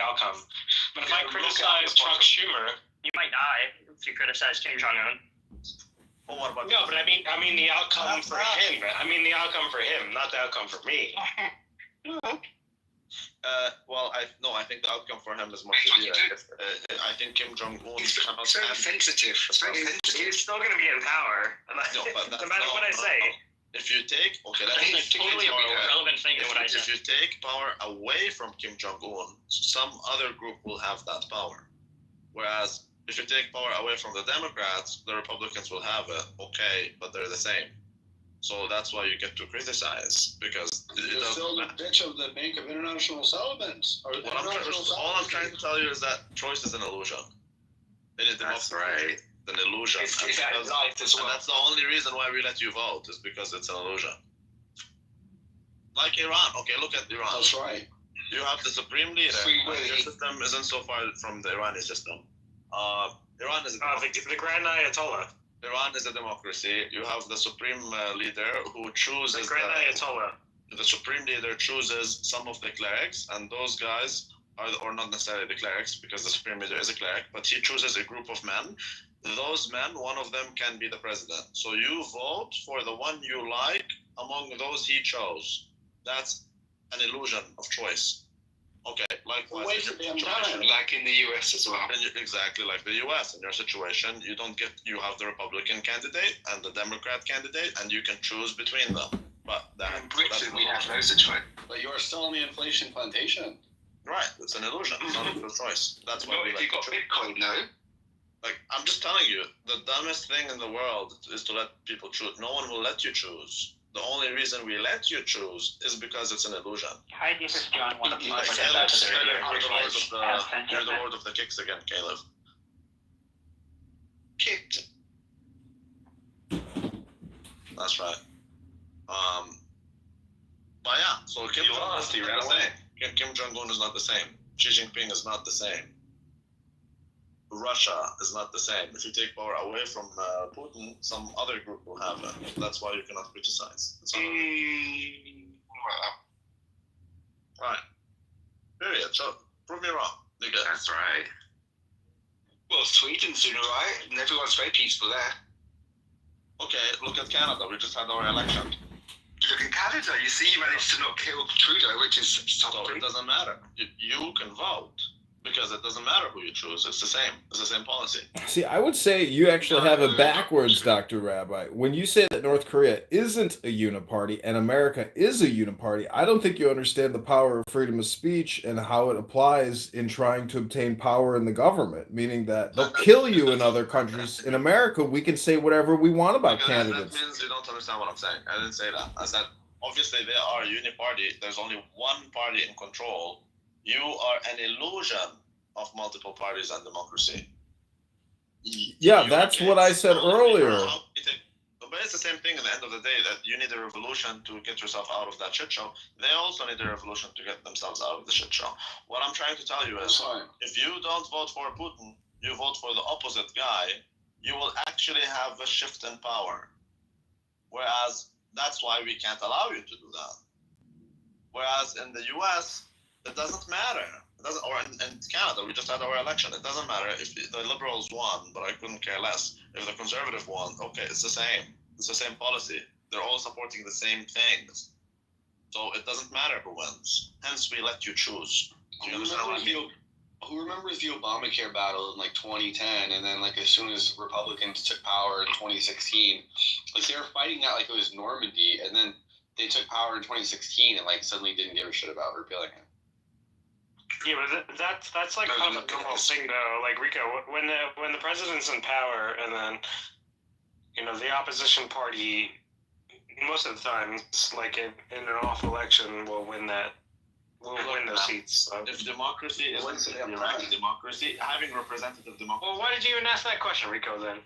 outcome. But if I criticize Chuck Schumer, you might die if you criticize Kim Jong-un. Well, what about no, but I mean the outcome for him. I mean the outcome for him, not the outcome for me. I think the outcome for him is much easier. I think Kim Jong-un It's very sensitive. He's still going to be in power. No, but no matter what I say. If you take, It's totally irrelevant thing to what I said. If you take power away from Kim Jong-un, some other group will have that power. Whereas if you take power away from the Democrats, the Republicans will have it. Okay, but they're the same. So that's why you get to criticize, because you're still the bitch of the Bank of International Settlements. All I'm trying to tell you is that choice is an illusion. That's right. It's an illusion. And that's the only reason why we let you vote, is because it's an illusion. Like Iran. Okay, look at Iran. That's right. You have the supreme leader. Your system isn't so far from the Iranian system. Iran is the Grand Ayatollah. Iran is a democracy. You have the supreme leader who chooses the Grand Ayatollah. The supreme leader chooses some of the clerics, and those guys or not necessarily the clerics, because the supreme leader is a cleric, but he chooses a group of men. Those men, one of them can be the president. So you vote for the one you like among those he chose. That's an illusion of choice. Okay, likewise. Like in the US as well. Exactly like the US. In your situation, you have the Republican candidate and the Democrat candidate, and you can choose between them. But in Britain, we have no such choice. But you're still on the inflation plantation. Right, it's an illusion. It's not a choice. That's why we if you got Bitcoin, no. Like, I'm just telling you, the dumbest thing in the world is to let people choose. No one will let you choose. The only reason we let you choose is because it's an illusion. Hi, this is John. One of the You're the Lord of the Kicks again, Caleb. Kicked. That's right. But yeah, so Kim Jong-un is not the same. Kim Jong-un is not the same. Xi Jinping is not the same. Russia is not the same. If you take power away from Putin, some other group will have it. That's why you cannot criticize. Right. Period. So, prove me wrong. That's right. Well, Sweden's doing right, and everyone's very peaceful there. Okay, look at Canada. We just had our election. Look at Canada. You see, you managed to not kill Trudeau, which is something. So it doesn't matter. You can vote. Because it doesn't matter who you choose. It's the same. It's the same policy. See, I would say you actually have it backwards, Dr. Rabbi. When you say that North Korea isn't a uniparty and America is a uniparty, I don't think you understand the power of freedom of speech and how it applies in trying to obtain power in the government, meaning that they'll kill you in other countries. In America, we can say whatever we want about candidates. That means you don't understand what I'm saying. I didn't say that. I said, obviously, they are a uniparty. There's only one party in control. You are an illusion of multiple parties and democracy. Yeah, that's what I said earlier. But it's the same thing at the end of the day, that you need a revolution to get yourself out of that shit show. They also need a revolution to get themselves out of the shit show. What I'm trying to tell you is, if you don't vote for Putin, you vote for the opposite guy, you will actually have a shift in power. Whereas, that's why we can't allow you to do that. Whereas in the US, it doesn't matter. It doesn't, or in Canada, we just had our election. It doesn't matter if the Liberals won, but I couldn't care less. If the Conservative won, okay, it's the same. It's the same policy. They're all supporting the same things. So it doesn't matter who wins. Hence, we let you choose. Who remembers the Obamacare battle in like 2010, and then like as soon as Republicans took power in 2016, like they were fighting that like it was Normandy, and then they took power in 2016 and like suddenly didn't give a shit about repealing it. Yeah, but that's like how the whole thing though. Like Rico, when the president's in power, and then the opposition party, most of the time, like in an off election, will win that. We'll win those seats. So. If democracy is direct democracy, having representative democracy. Well, why did you even ask that question, Rico? Then,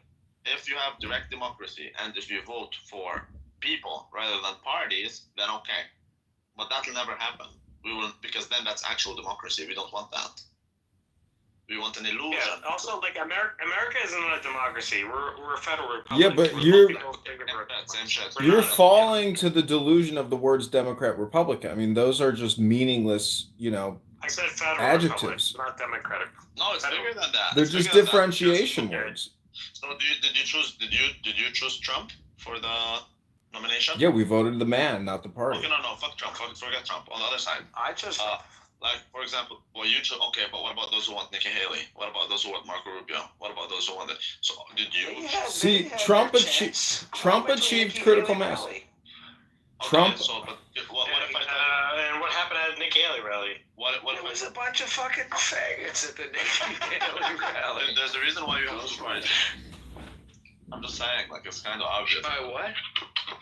if you have direct democracy and if you vote for people rather than parties, then okay. But that'll never happen. We will, because then that's actual democracy. We don't want that. We want an illusion. Yeah. Also, like America isn't a democracy. We're a federal republic. Yeah, but you're falling to the delusion of the words Democrat Republican. I mean, those are just meaningless, I said federal Adjectives. Republic, not democratic. No, it's bigger than that. They're It's just bigger than that. differentiation Okay. words. So did you choose Trump for the nomination? Yeah, we voted the man, not the party. Okay, no, fuck Trump. Forget Trump. On the other side, I just like for example, well, you chose. Okay, but what about those who want Nikki Haley? What about those who want Marco Rubio? What about those who want it? So did you? See, Trump achieved critical mass. Trump. Okay, so but what if I And what happened at Nikki Haley rally? what There if was a bunch of fucking faggots at the Nikki Haley rally. there's a reason why you have two parties. I'm just saying, like it's kind of obvious. what?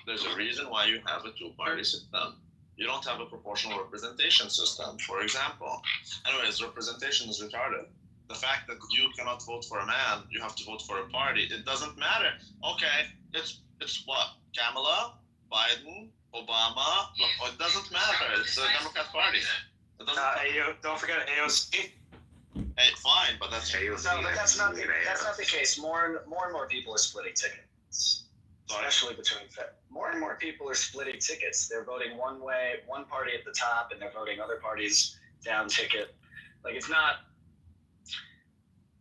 There's a reason why you have a two-party system. You don't have a proportional representation system, for example. Anyways, representation is retarded. The fact that you cannot vote for a man, you have to vote for a party. It doesn't matter. Okay, it's what? Kamala, Biden, Obama. It doesn't matter. It's the Democrat Party. It doesn't Don't forget AOC. Hey, fine, but that's No, but that's not the case. More and more people are splitting tickets, especially between more and more people are splitting tickets. They're voting one way, one party at the top, and they're voting other parties down ticket. Like it's not.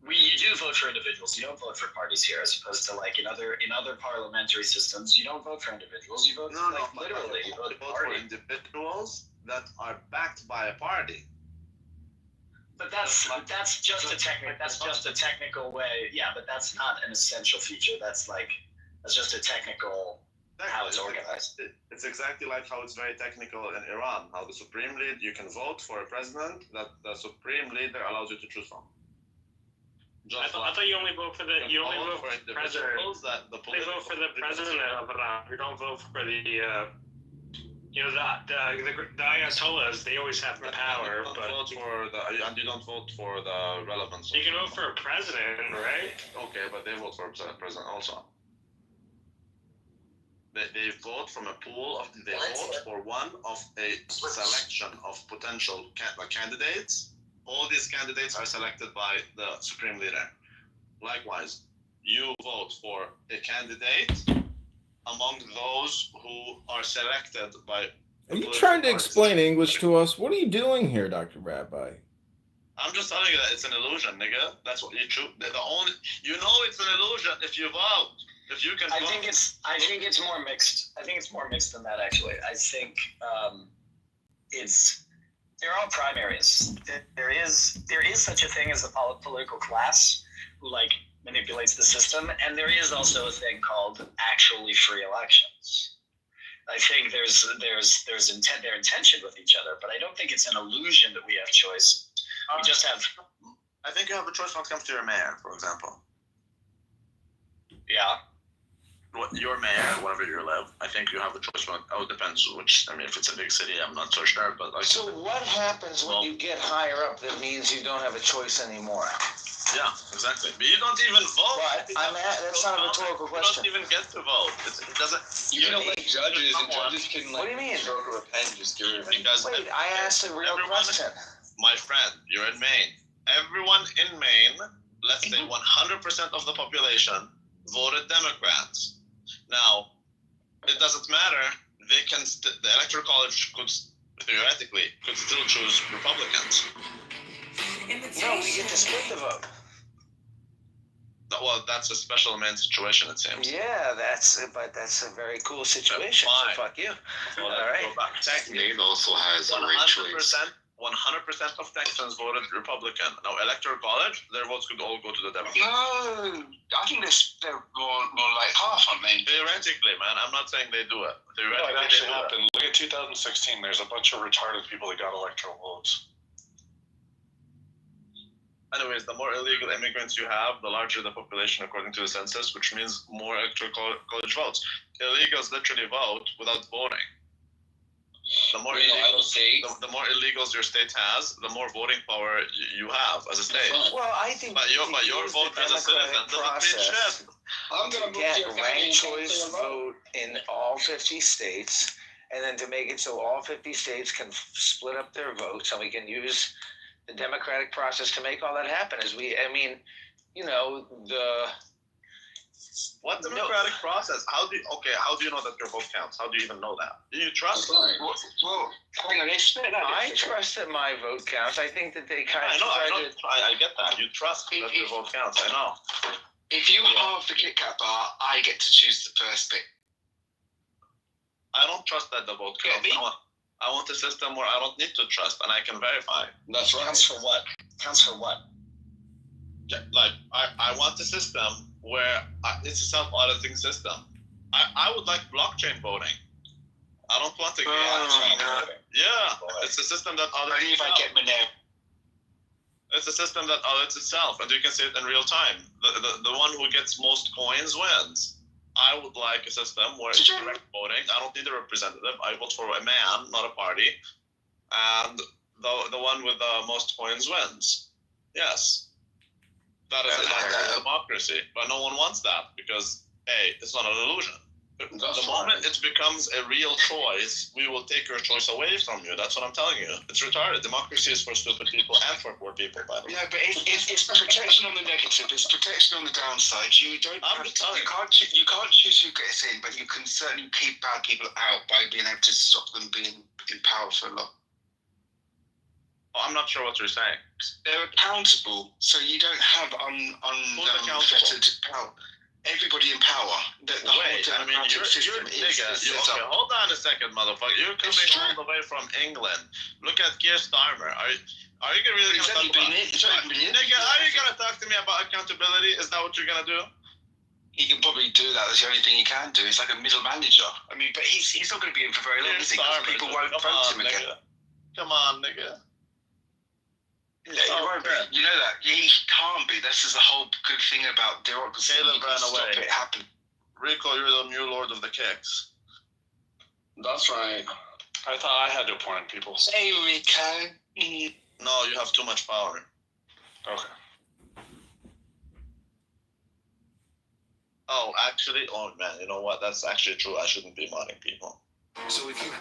You do vote for individuals. You don't vote for parties here, as opposed to like in other parliamentary systems. You don't vote for individuals. You vote literally. You vote for individuals that are backed by a party. But that's just a technical way. Yeah, but that's not an essential feature. That's just a technical how it's organized. It's exactly like how it's very technical in Iran. How the supreme leader, you can vote for a president that the supreme leader allows you to choose from. I thought you only vote for the president. They vote for the president of Iran. You don't vote for the the Ayatollahs. They always have the power, but you don't vote for the relevance. You can vote for a president, right? Okay, but they vote for a president also. They vote from a pool of. They vote for one of a selection of potential candidates. All these candidates are selected by the supreme leader. Likewise, you vote for a candidate among those who are selected by. Are you trying to explain English to us? What are you doing here, Dr. Rabbi? I'm just telling you that it's an illusion, nigga. That's what you choose. It's an illusion if you vote. If you can. I think it's more mixed. I think it's more mixed than that, actually. I think they're all primaries. There is such a thing as a political class who manipulates the system, and there is also a thing called actually free elections. I think they're in tension with each other, but I don't think it's an illusion that we have choice. We just have. I think you have a choice when it comes to your mayor, for example. Yeah. Your mayor, wherever you live, I think you have a choice. It depends which. I mean, if it's a big city, I'm not so sure. But so what happens when you get higher up? That means you don't have a choice anymore. Yeah, exactly. But you don't even vote. But that's not a rhetorical question. You don't even get to vote. It doesn't. You can elect judges, and judges can What do you mean? stroke of a pen, just get rid of it. Wait, I asked a real question. My friend, you're in Maine. Everyone in Maine, let's say 100% of the population, voted Democrats. Now, it doesn't matter. They can. The electoral college could theoretically still choose Republicans. No, we get to split the vote. Well, that's a special Maine situation, it seems. Yeah, that's a very cool situation. Fine. So fuck you. So all right. Maine also has a racially. 100% of Texans voted Republican. Now, electoral college, their votes could all go to the Democrats. No, I think they're more like half on Maine. Theoretically, man, I'm not saying they do it. Theoretically, No, it actually happened. Look at 2016. There's a bunch of retarded people that got electoral votes. Anyways, the more illegal immigrants you have, the larger the population according to the census, which means more electoral college votes. Illegals literally vote without voting. The more illegals your state has, the more voting power you have as a state. Well, I think. But your vote as a citizen doesn't mean shit. I'm gonna get ranked choice vote in all 50 states, and then to make it so all 50 states can split up their votes, and we can use the democratic process to make all that happen. What democratic process? How do you know that your vote counts? How do you even know that? Do you trust? Well, hang on. I trust that my vote counts. I think that they kind of I get that. You trust that your vote counts. I know. If you halve the Kit Kat bar, I get to choose the first pick. I don't trust that the vote counts. I want a system where I don't need to trust and I can verify. That's right. Counts for what? Counts for what? Like I want a system where it's a self-auditing system. I would like blockchain voting. I don't want to get it's a system that audits Only if I get my name. It's a system that audits itself, and you can see it in real time. The one who gets most coins wins. I would like a system where it's direct voting. I don't need a representative. I vote for a man, not a party, and the one with the most coins wins. Yes. That is a democracy, but no one wants that because, A, it's not an illusion. The moment it becomes a real choice, we will take your choice away from you. That's what I'm telling you. It's retarded. Democracy is for stupid people and for poor people, by the way. Yeah, but it's protection on the negative. It's protection on the downside. You can't choose who gets in, but you can certainly keep bad people out by being able to stop them being in power for long. Oh, I'm not sure what you're saying. They're accountable, so you don't have unfettered power. Everybody in power. The whole democratic system is set up. Hold on a second, motherfucker. You're coming all the way from England. Look at Keir Starmer. Are you really going to talk about nigga, are you going to talk to me about accountability? Is that what you're going to do? He can probably do that. That's the only thing he can do. It's like a middle manager. I mean, but he's not going to be in for very long, is he? People won't vote him again. Come on, nigga. Yeah, you know that. He can't be. This is the whole good thing about democracy. Caleb ran away. Stop it happen. Rico, you're the new lord of the kicks. That's right. I thought I had to appoint people. Hey, Rico. No, you have too much power. Okay. Oh, actually, man, you know what? That's actually true. I shouldn't be modding people. So if you...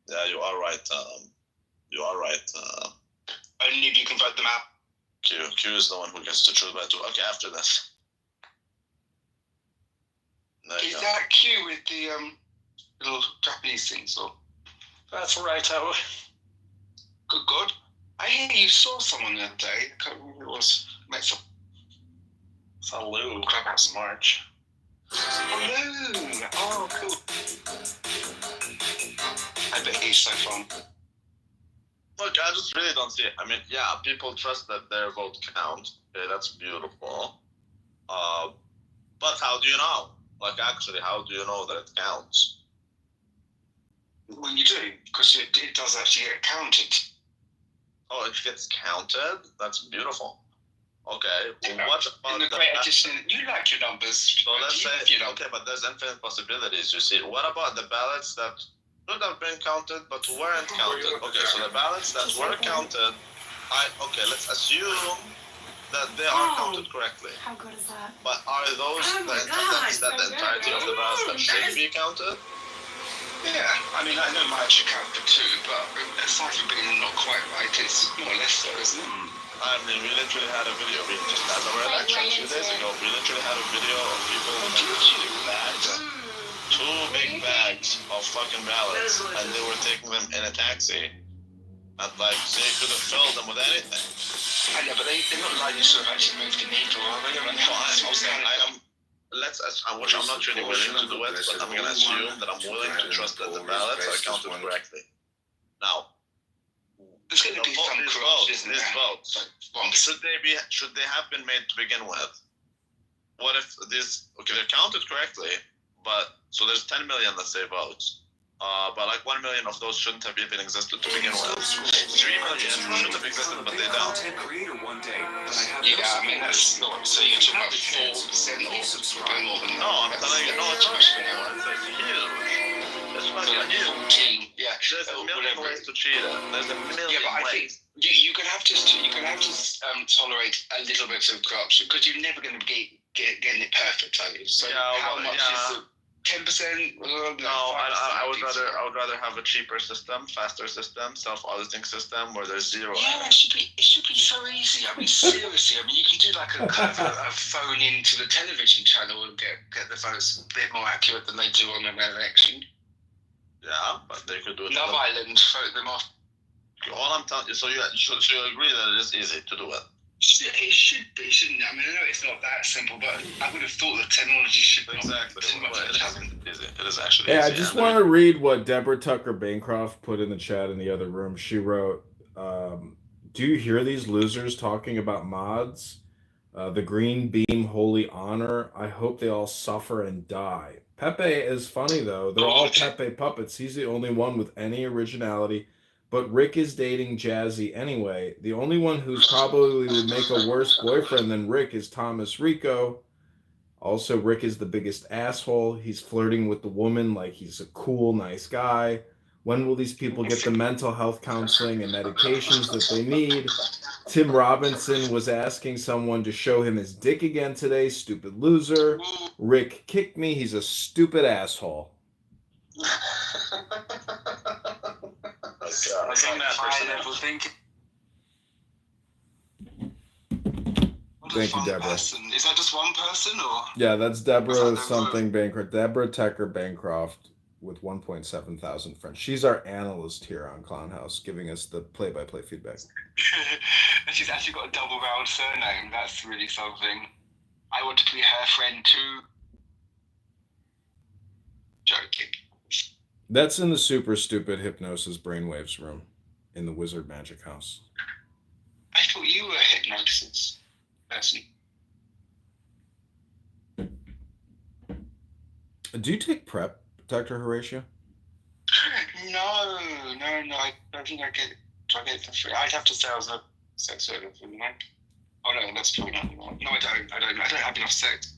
Yeah, you are right. You are right. Only if you can vote them out. Q is the one who gets to choose by two. Okay, after this. Is that Q with the little Japanese things? Or? That's right. Good. I hear you saw someone the other day. I can't remember who it was. Met some. Saw Lou. Clubhouse March. Oh, Lou. Oh, cool. I bet he's so fun. Look, I just really don't see it. I mean, yeah, people trust that their vote counts. Okay, that's beautiful. But how do you know? Like, actually, how do you know that it counts? Well, you do, because it does actually get counted. Oh, it gets counted? That's beautiful. Okay, well, what about in the Great Addition? You like your numbers. So let's say, okay, but there's infinite possibilities, you see. What about the ballots that should have been counted but weren't counted? Okay, so the ballots that were counted, let's assume that they are counted correctly. How good is that? But are those the entirety of the ballots that should be counted? Yeah, I mean, I know mine should count for two, but aside from being not quite right, it's more or less so, isn't it? I mean, we literally had a video. We just had our election 2 days ago. We literally had a video of people two big bags of fucking ballots, and they were taking them in a taxi. And like, they could have filled them with anything. I know, but they're not likely to have actually moved the needle, are they? I'm not really willing to do it, but I'm going to assume that I'm willing to trust that the ballots are counted correctly. Now, there's going to be some corruption, these votes, should they have been made to begin with? What if they're counted correctly, but so there's 10 million, let's say, votes. But like 1 million of those shouldn't have even existed to begin with. 3 million should have existed, but they don't. Yeah, I mean, that's not, so you're talking about 4% or more than that. No, I'm telling you, no, it's much more. It's huge. It's fucking huge. Yeah, there's a million ways to cheat it. There's a million ways. You can have to tolerate a little bit of corruption because you're never going to be getting it perfect, are you? So how much is 10%. No, I would rather have a cheaper system, faster system, self-auditing system where there's zero. Yeah, it should be so easy. I mean, seriously. I mean, you can do like a kind of a phone into the television channel and get the votes a bit more accurate than they do on an election. Yeah, but they could do it. Love Island, vote them off. All I'm telling you, so you agree that it is easy to do it. It should be, shouldn't it? I mean, I know it's not that simple, but I would have thought the technology should be exactly. It is actually. Hey, easy. I just want to read what Deborah Tucker Bancroft put in the chat in the other room. She wrote, "Do you hear these losers talking about mods? The green beam, holy honor. I hope they all suffer and die." Pepe is funny though. They're all Pepe puppets. He's the only one with any originality. But Rick is dating Jazzy anyway. The only one who's probably would make a worse boyfriend than Rick is Thomas Rico. Also, Rick is the biggest asshole. He's flirting with the woman like he's a cool, nice guy. When will these people get the mental health counseling and medications that they need? Tim Robinson was asking someone to show him his dick again today. Stupid loser. Rick kicked me. He's a stupid asshole. High-level thinking. Thank you, Deborah. Person? Is that just one person, or? Yeah, that's Deborah something Bancroft. Deborah Tucker Bancroft with 1.7 thousand friends. She's our analyst here on Clown House, giving us the play-by-play feedback. And she's actually got a double-barreled surname. That's really something. I want to be her friend too. Joking. That's in the super stupid hypnosis brainwaves room in the Wizard Magic House. I thought you were a hypnosis person. Do you take PrEP, Dr. Horatio? No. I don't think I get it for free. I'd have to say I was a sex worker for the night. Oh no, that's probably not anymore. No, I don't. I don't have enough sex.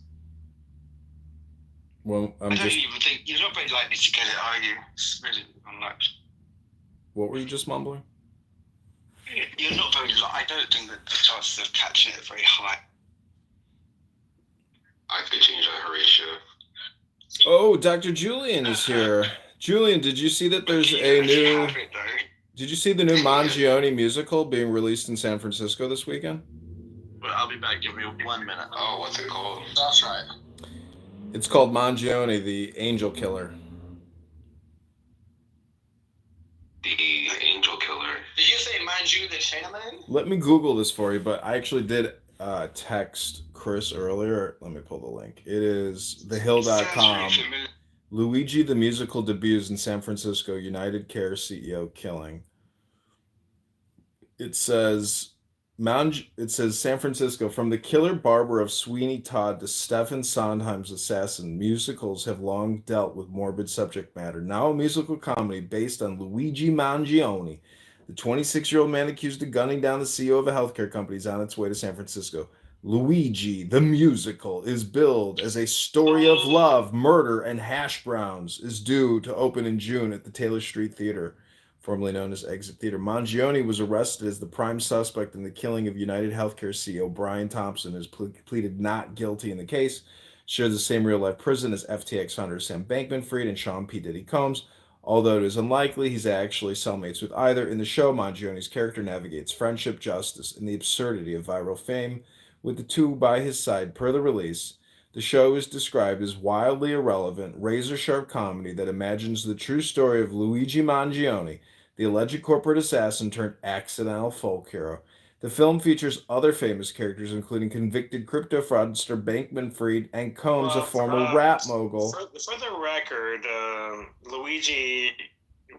Well, I don't even think you're not very likely to get it, are you? It's really unlikely. What were you just mumbling? You're not very. I don't think that the chances of catching it are very high. I could change that, Horatio. Oh, Dr. Julian is here. Julian, did you see that there's a new? Did you see the new Mangione musical being released in San Francisco this weekend? Well, I'll be back. Give me 1 minute. Oh, what's it called? That's right. It's called Mangione, the Angel Killer. The Angel Killer. Did you say Manju the Shaman? Let me Google this for you, but I actually did text Chris earlier. Let me pull the link. It is thehill.com. Luigi the Musical debuts in San Francisco, United Care CEO killing. It says San Francisco, from the killer barber of Sweeney Todd to Stephen Sondheim's assassin, musicals have long dealt with morbid subject matter. Now a musical comedy based on Luigi Mangione, the 26-year-old man accused of gunning down the CEO of a healthcare company, is on its way to San Francisco. Luigi, the musical, is billed as a story of love, murder, and hash browns, is due to open in June at the Taylor Street Theater, formerly known as Exit Theater. Mangione was arrested as the prime suspect in the killing of United Healthcare CEO Brian Thompson, who's pleaded not guilty in the case. Shares the same real-life prison as FTX founder Sam Bankman-Fried and Sean P. Diddy Combs. Although it is unlikely he's actually cellmates with either, in the show, Mangione's character navigates friendship, justice, and the absurdity of viral fame, with the two by his side per the release. The show is described as wildly irrelevant, razor-sharp comedy that imagines the true story of Luigi Mangione, the alleged corporate assassin turned accidental folk hero. The film features other famous characters, including convicted crypto fraudster Bankman-Fried and Combs, a former rap mogul. For the record, Luigi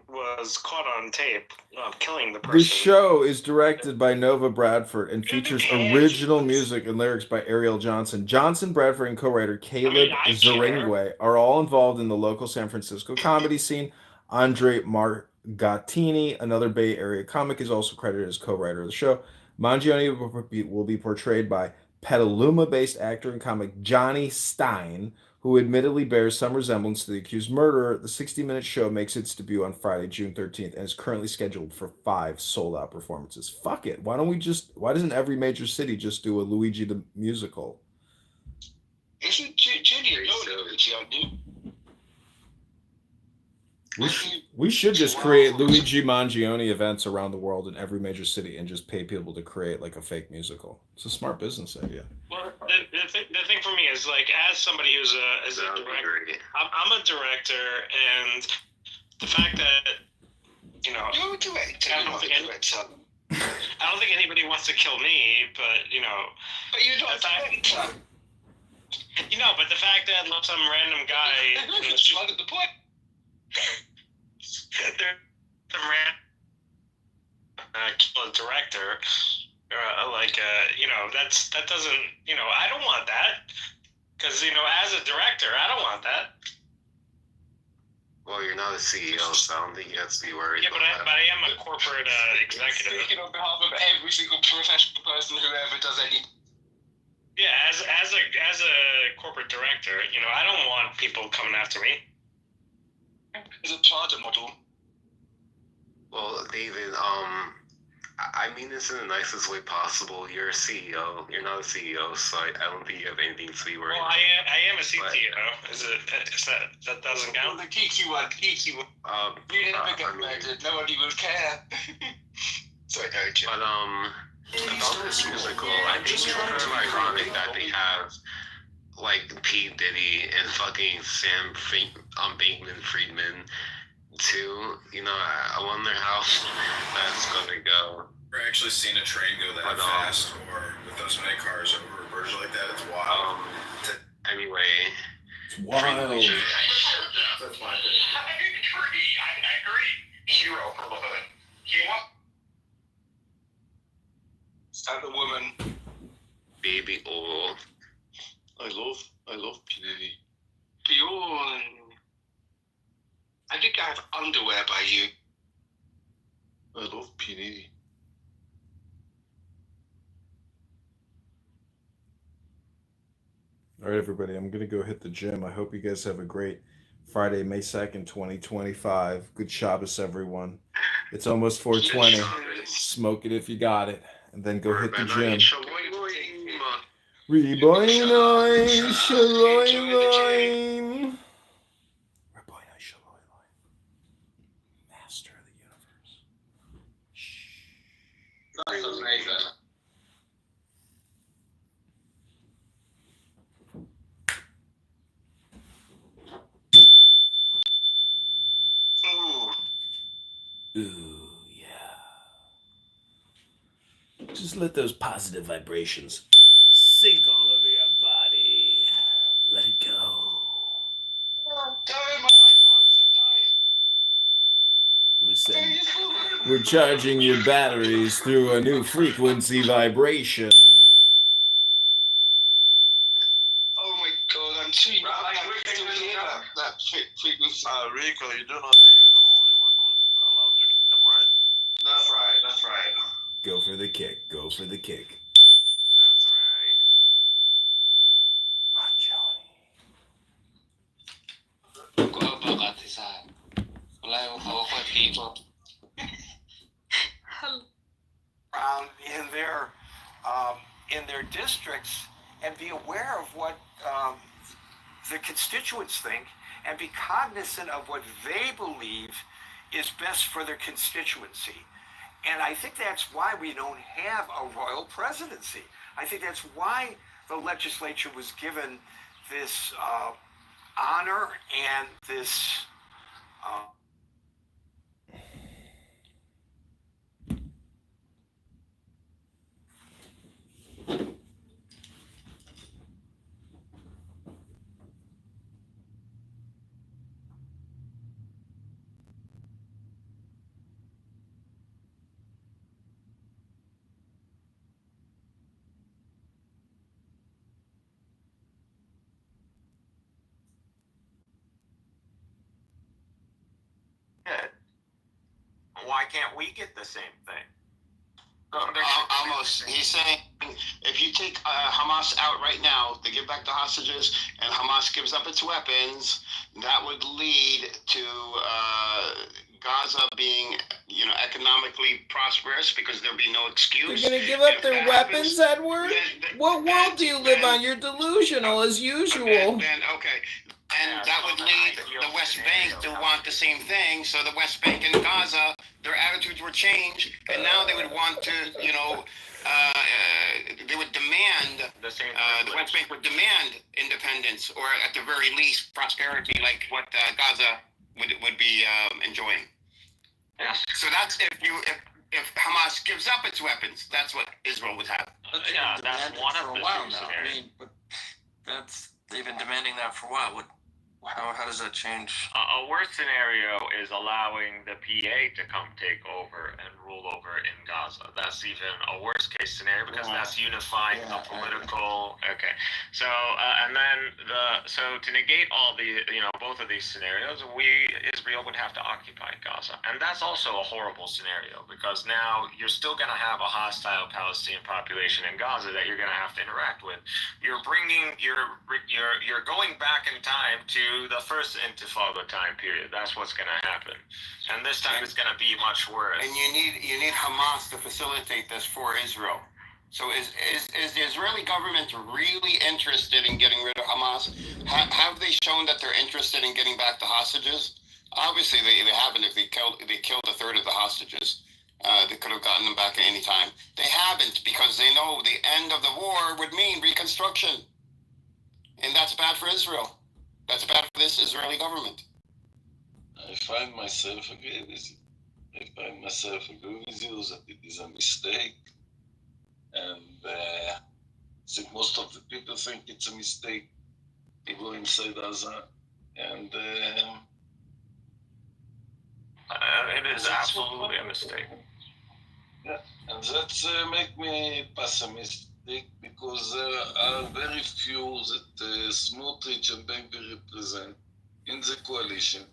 was caught on tape killing the person. The show is directed by Nova Bradford and features original music and lyrics by Ariel Johnson. Johnson, Bradford, and co-writer Caleb Zaringwe are all involved in the local San Francisco comedy scene. Andre Margattini, another Bay Area comic, is also credited as co-writer of the show. Mangione will be portrayed by Petaluma-based actor and comic Johnny Stein, who admittedly bears some resemblance to the accused murderer. The 60-minute show makes its debut on Friday, June 13th, and is currently scheduled for 5 sold-out performances. Fuck it. Why doesn't every major city just do a Luigi the Musical? Isn't Julia Luigi, aren't you? We should just create Luigi Mangione events around the world in every major city and just pay people to create like a fake musical. It's a smart business idea. Well, the thing for me is like, as somebody who's a director, I'm a director, and the fact that You're a director. I don't think anybody wants to kill me, but But you're not a director. But the fact that some random guy Flooded the point. kill a director, that doesn't, I don't want that, because as a director, I don't want that. Well, you're not a CEO, so I don't think you have to be worried. Yeah, but I am a corporate executive. Speaking on behalf of every single professional person who ever does any. Yeah, as a corporate director, I don't want people coming after me. As a charter model. Well, David, I mean this in the nicest way possible. You're a CEO. You're not a CEO, so I don't think you have anything to be worried about. Well, I am a CTO. That doesn't count? The geeky one. You never get murdered. Nobody will care. Sorry, no, Jim. But, about this musical, I think it's kind of ironic that they have, like, P. Diddy and fucking Sam Bankman-Friedman, too. I wonder how that's gonna go. I've never actually seen a train go that fast, or with those many cars over a bridge like that. It's wild. Anyway. It's wild. That's my opinion. I'm angry. Hero from the hood. Stand the woman. Baby oil. I love Pinelli. Bjorn. I think I have underwear by you. I love Pinelli. All right, everybody, I'm going to go hit the gym. I hope you guys have a great Friday, May 2nd, 2025. Good Shabbos, everyone. It's almost 4:20. Smoke it if you got it. And then go hit the gym. Reboinoin, shaloinoin. Reboinoin, shaloinoin. Master of the universe. That's amazing. Ooh, yeah. Just let those positive vibrations sink all over your body. Let it go. We're charging your batteries through a new frequency vibration. Oh my god, I'm too young. I still hear that frequency. Rico, you do know that you're the only one who's allowed to kick them, right? That's right. Go for the kick. Go for the kick. That's right. Around in their districts and be aware of what the constituents think and be cognizant of what they believe is best for their constituency. And I think that's why we don't have a royal presidency. I think that's why the legislature was given this honor and this why can't we get the same thing? Almost. He's saying if you take Hamas out right now, they give back the hostages, and Hamas gives up its weapons, that would lead to Gaza being, economically prosperous because there'll be no excuse. You're gonna give up their weapons, Edward? What world do you live on? You're delusional as usual. Okay. then that would lead the West Bank to want the same thing. So the West Bank and Gaza, their attitudes were changed, and now they would want to, they would demand, the West Bank would demand independence, or at the very least, prosperity, like what Gaza would be enjoying. Yes. So that's if Hamas gives up its weapons, that's what Israel would have. Yeah, that's one of the two now. scenarios. But they've been demanding that for a while. How does that change? A worse scenario is allowing the PA to come take over and rule over in Gaza. That's even a worst case scenario because that's unifying the political. Okay, so and then so to negate all the both of these scenarios, Israel would have to occupy Gaza, and that's also a horrible scenario because now you're still going to have a hostile Palestinian population in Gaza that you're going to have to interact with. You're going back in time to the first Intifada time period. That's what's going to happen, and this time it's going to be much worse. And you need Hamas to facilitate this for Israel. So is the Israeli government really interested in getting rid of Hamas? Have they shown that they're interested in getting back the hostages? Obviously, they haven't. If they killed a third of the hostages, they could have gotten them back at any time. They haven't because they know the end of the war would mean reconstruction, and that's bad for Israel. That's bad for this Israeli government. I find myself agree with you. That it is a mistake, and I think most of the people think it's a mistake to go inside Gaza, and it is absolutely a mistake. Yeah, and that's make me pessimistic because there are very few that Smotrich and Ben-Gvir represent in the coalition,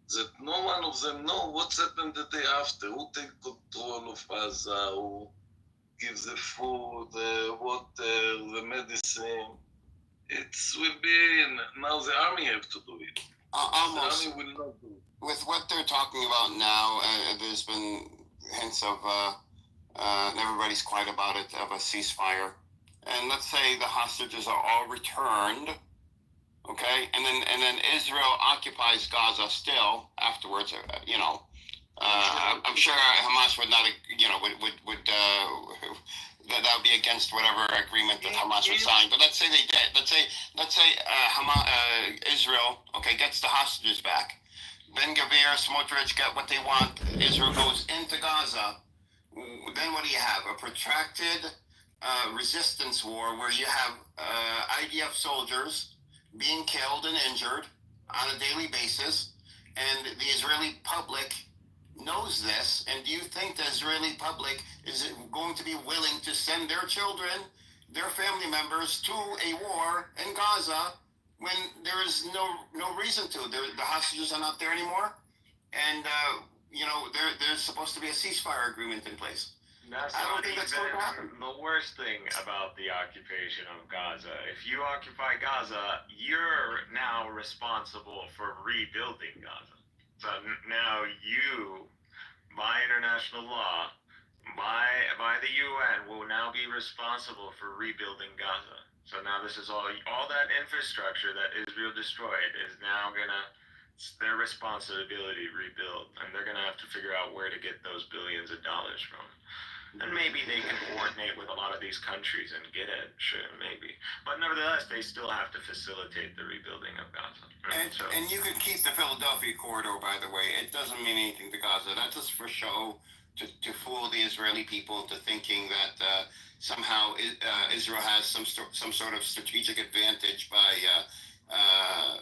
that no one of them know what's happened the day after, who take control of Gaza, who gives the food, the water, the medicine. It will be, now the army have to do it. Almost. The army will not do it. With what they're talking about now, there's been hints of, and everybody's quiet about it, of a ceasefire. And let's say the hostages are all returned, okay? And then Israel occupies Gaza still afterwards, I'm sure Hamas would not, that would be against whatever agreement that Hamas would sign. But let's say they did. Let's say Israel, okay, gets the hostages back. Ben-Gvir, Smotrich get what they want. Israel goes into Gaza. Then what do you have? A protracted resistance war where you have IDF soldiers being killed and injured on a daily basis, and the Israeli public knows this. And do you think the Israeli public is going to be willing to send their children, their family members, to a war in Gaza when there is no reason to? The hostages are not there anymore, and there's supposed to be a ceasefire agreement in place. I don't think that's going to happen. The worst thing about the occupation of Gaza, if you occupy Gaza, you're now responsible for rebuilding Gaza. So now you, by international law, by the UN, will now be responsible for rebuilding Gaza. So now this is all that infrastructure that Israel destroyed is now it's their responsibility to rebuild, and they're gonna have to figure out where to get those billions of dollars from. And maybe they can coordinate with a lot of these countries and get it, sure, maybe. But nevertheless, they still have to facilitate the rebuilding of Gaza. And you could keep the Philadelphia corridor, by the way. It doesn't mean anything to Gaza. That's just for show, to fool the Israeli people to thinking that somehow Israel has some sort of strategic advantage by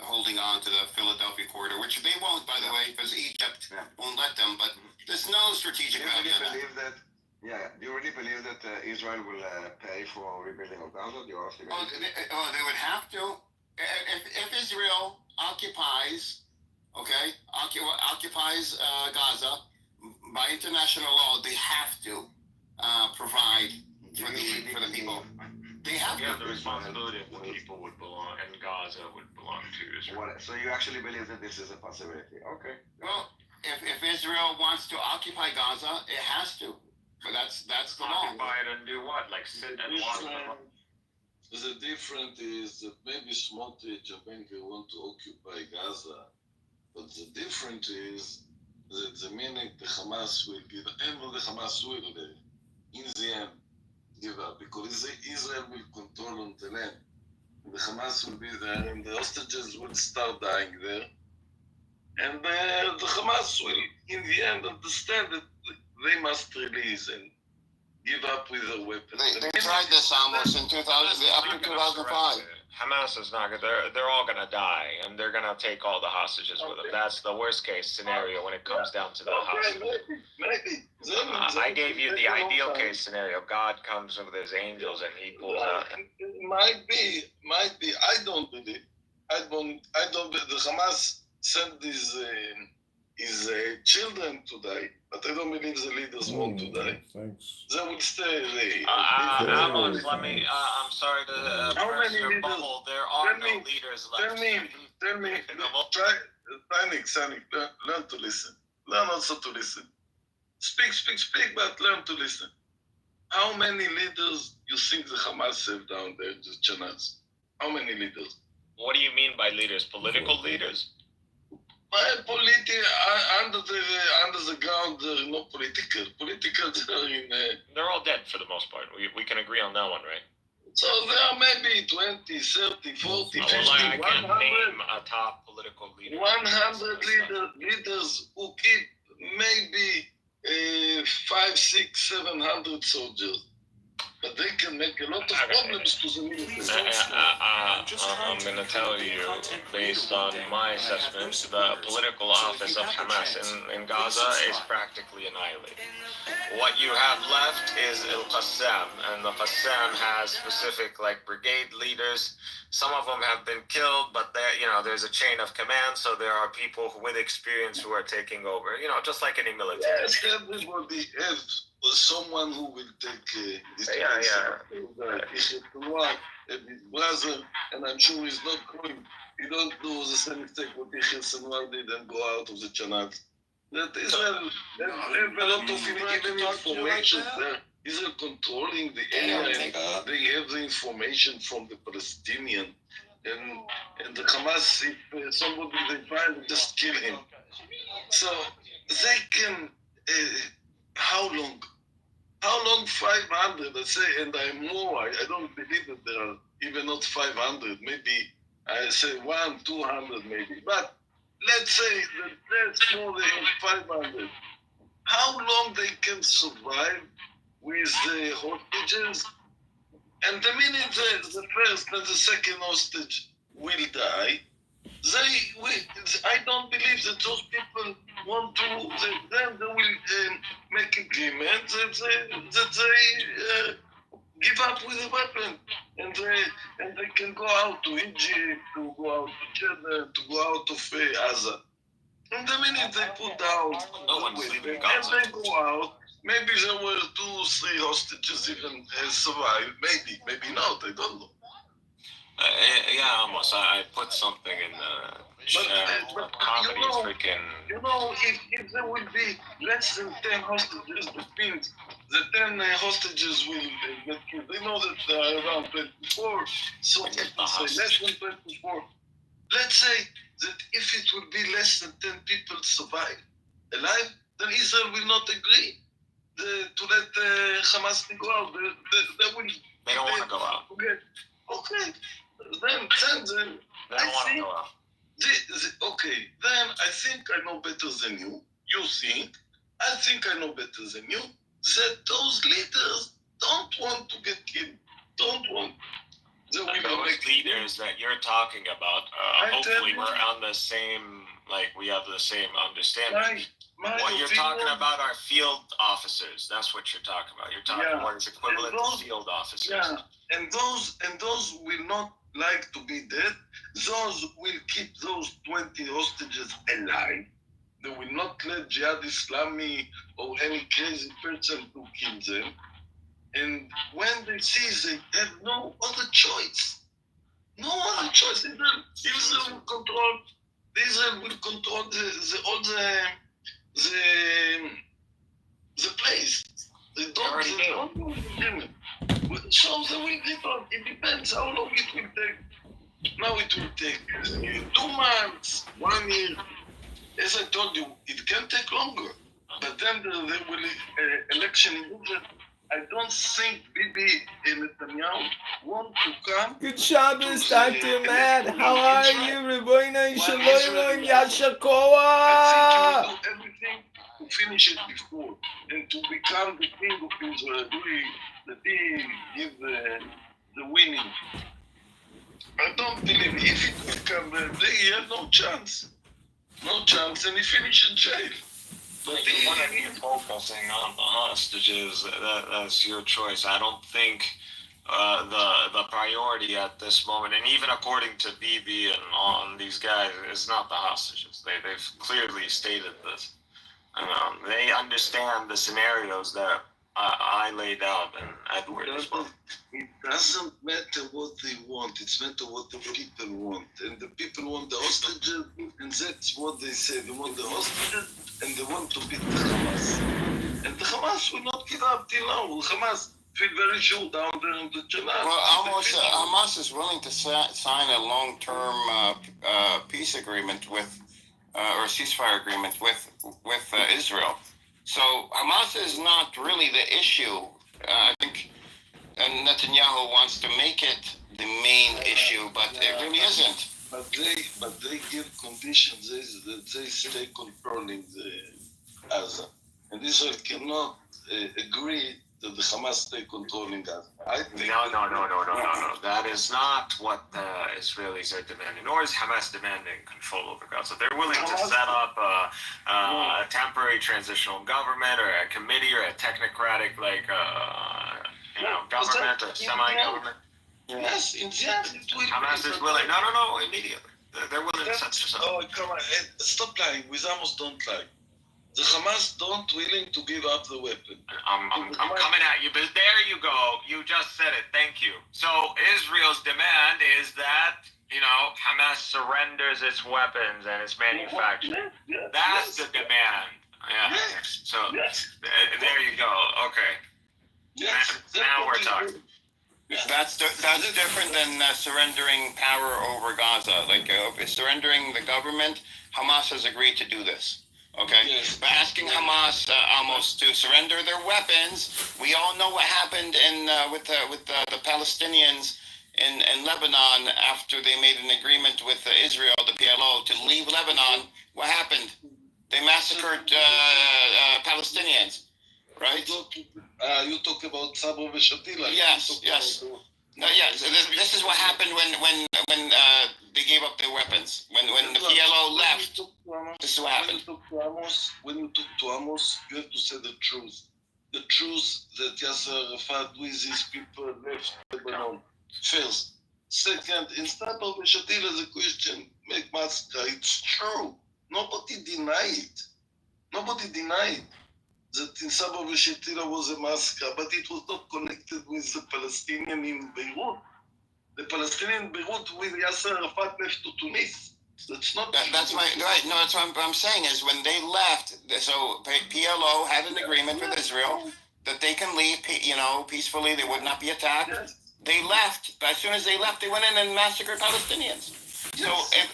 holding on to the Philadelphia corridor, which they won't, by the way, because Egypt won't let them. But there's no strategic value in that. Do you really believe that Israel will pay for rebuilding of Gaza? Do you also they would have to. If Israel occupies Gaza by international law, they have to provide for the people. They have to. The responsibility of the people would belong, and Gaza would belong to Israel. So you actually believe that this is a possibility? Okay. Well, if Israel wants to occupy Gaza, it has to. But that's the law. Occupy it and do what? Like sit and watch them? The difference is that maybe Smotrich and Benker want to occupy Gaza, but the difference is that the minute the Hamas will give, and the Hamas will, in the end, give up, because Israel will control on the land. The Hamas will be there, and the hostages will start dying there. And the Hamas will, in the end, understand that they must release and give up with their weapons. They tried this almost in 2005. Hamas is not good. They're all gonna die, and they're gonna take all the hostages with them. That's the worst case scenario when it comes down to the hostages. Maybe. I gave you the ideal case scenario. God comes with his angels and he pulls out. It might be. I don't believe. I don't believe the Hamas sent his children to die, but I don't believe the leaders want to die. Thanks. They will stay. Amos, let me. I'm sorry to burst your bubble. There are no leaders left. Tell me. Sonic, learn to listen. Learn also to listen. Speak, but learn to listen. How many leaders you think the Hamas have down there, the Chanaz? How many leaders? What do you mean by leaders? Political leaders? Under the ground, they're not political. Political, they're all dead for the most part. We can agree on that one, right? So there are maybe 20, 30, 40, 50, I can't 100, name a top political leader. 100 leaders who keep maybe 5, 6, 700 soldiers. But they can make a lot of problems to the military. I'm going to tell you, based on my assessment, the political office of Hamas in Gaza is practically annihilated. What you have left is El Qassam, and the Qassam has specific brigade leaders. Some of them have been killed, but there's a chain of command, so there are people with experience who are taking over. Just like any military. Yes, everybody has someone who will take this his brother, and I'm sure he's not going. He don't do the same mistake what Yahya Sinwar did and go out of the Chanat. That Israel have a lot of information there. Israel controlling the area. They have the information from the Palestinian, and the Hamas. If somebody they find, just kill him. So they can. How long? 500, let's say, and I'm more. I don't believe that there are even not 500. Maybe I say 200 maybe. But let's say that that's more than 500. How long they can survive with the hostages? And the minute the first and the second hostage will die, I don't believe that those people want to. Then they will make agreements that they give up with the weapon, and they can go out to Egypt, to go out to Jeddah, to go out of Gaza. And the minute they put down the weapon and they go out, maybe there were 2, 3 hostages even survived. Maybe not. I don't know. Almost. I put something in the chat. Comedy freaking. If there will be less than 10 hostages, that means the 10 hostages will get killed. They know that there are around 24, so people say less than 24. Let's say that if it will be less than 10 people survive alive, then Israel will not agree to let Hamas go out. They don't want to go out. Okay. Then I think I know better than you. You think. I think I know better than you. That those leaders don't want to get killed. Don't want. Those leaders that you're talking about, hopefully we're on the same, we have the same understanding. What you're talking about are field officers. That's what you're talking about. You're talking what is equivalent to field officers. Yeah, and those will not like to be dead. Those will keep those 20 hostages alive. They will not let Jihad Islami or any crazy person to kill them. And when they see they have no other choice, Israel will control. Israel will control the place. They don't. So they will get on. It depends how long it will take. Now it will take 2 months, 1 year. As I told you, it can take longer. But then there will election in Israel. I don't think Bibi and Netanyahu want to come. Good Shabbos, Dr. Matt. How are you? Reboina Shalom, Yashakoa. I think he will do everything to finish it before and to become the king of Israel. That he give the winning. I don't believe if it will come he had no chance. No chance, and he finished in jail. But you want to be focusing on the hostages. That's your choice. I don't think the priority at this moment, and even according to Bibi and on these guys, is not the hostages. They've clearly stated this. They understand the scenarios that I laid out and Edward as well. It doesn't matter what they want, it's matter what the people want. And the people want the hostages, and that's what they say. They want the hostages, and they want to beat the Hamas. And the Hamas will not give up till now. The Hamas feel very sure down there in the Channel. Well, Hamas is willing to sign a long-term peace agreement with, or ceasefire agreement with Israel. So Hamas is not really the issue. I think Netanyahu wants to make it the main issue, but it really isn't. But they give conditions that they stay controlling the Gaza, and Israel cannot agree that the Hamas stay controlling Gaza. I think No. That is not what the Israelis are demanding, nor is Hamas demanding control over Gaza. They're willing to set up a temporary transitional government or a committee or a technocratic, government or semi-government. Yes, in the end, it will Hamas is willing. No, immediately. They're willing to set this up. Oh, come on, stop lying. With Amos, don't lie. The Hamas don't willing to give up the weapon. I'm coming at you, but there you go. You just said it. Thank you. So Israel's demand is that, Hamas surrenders its weapons and its manufacturing. That's the demand. Yeah. So there you go. Okay. Now we're talking. That's different than surrendering power over Gaza. Surrendering the government, Hamas has agreed to do this. Okay, but asking Hamas almost to surrender their weapons. We all know what happened with the Palestinians in Lebanon after they made an agreement with Israel, the PLO, to leave Lebanon. What happened? They massacred Palestinians, right? You talk about Sabo Veshatila. Yes. No, this is what happened when they gave up their weapons. When the PLO left, this is what happened. When you talk to Amos, you have to say the truth. The truth that Yasser Arafat with his people left Lebanon. First. Second, instead of Veshatila, the question, make massacre. It's true. Nobody denied that in Saba Veshatila was a massacre, but it was not connected with the Palestinian in Beirut. The Palestinian in Beirut with Yasser Arafat left to Tunis. That's not. That's my right. No, that's what I'm saying is when they left. So PLO had an agreement with Israel that they can leave, peacefully. They would not be attacked. Yes. They left, but as soon as they left, they went in and massacred Palestinians. Yes. So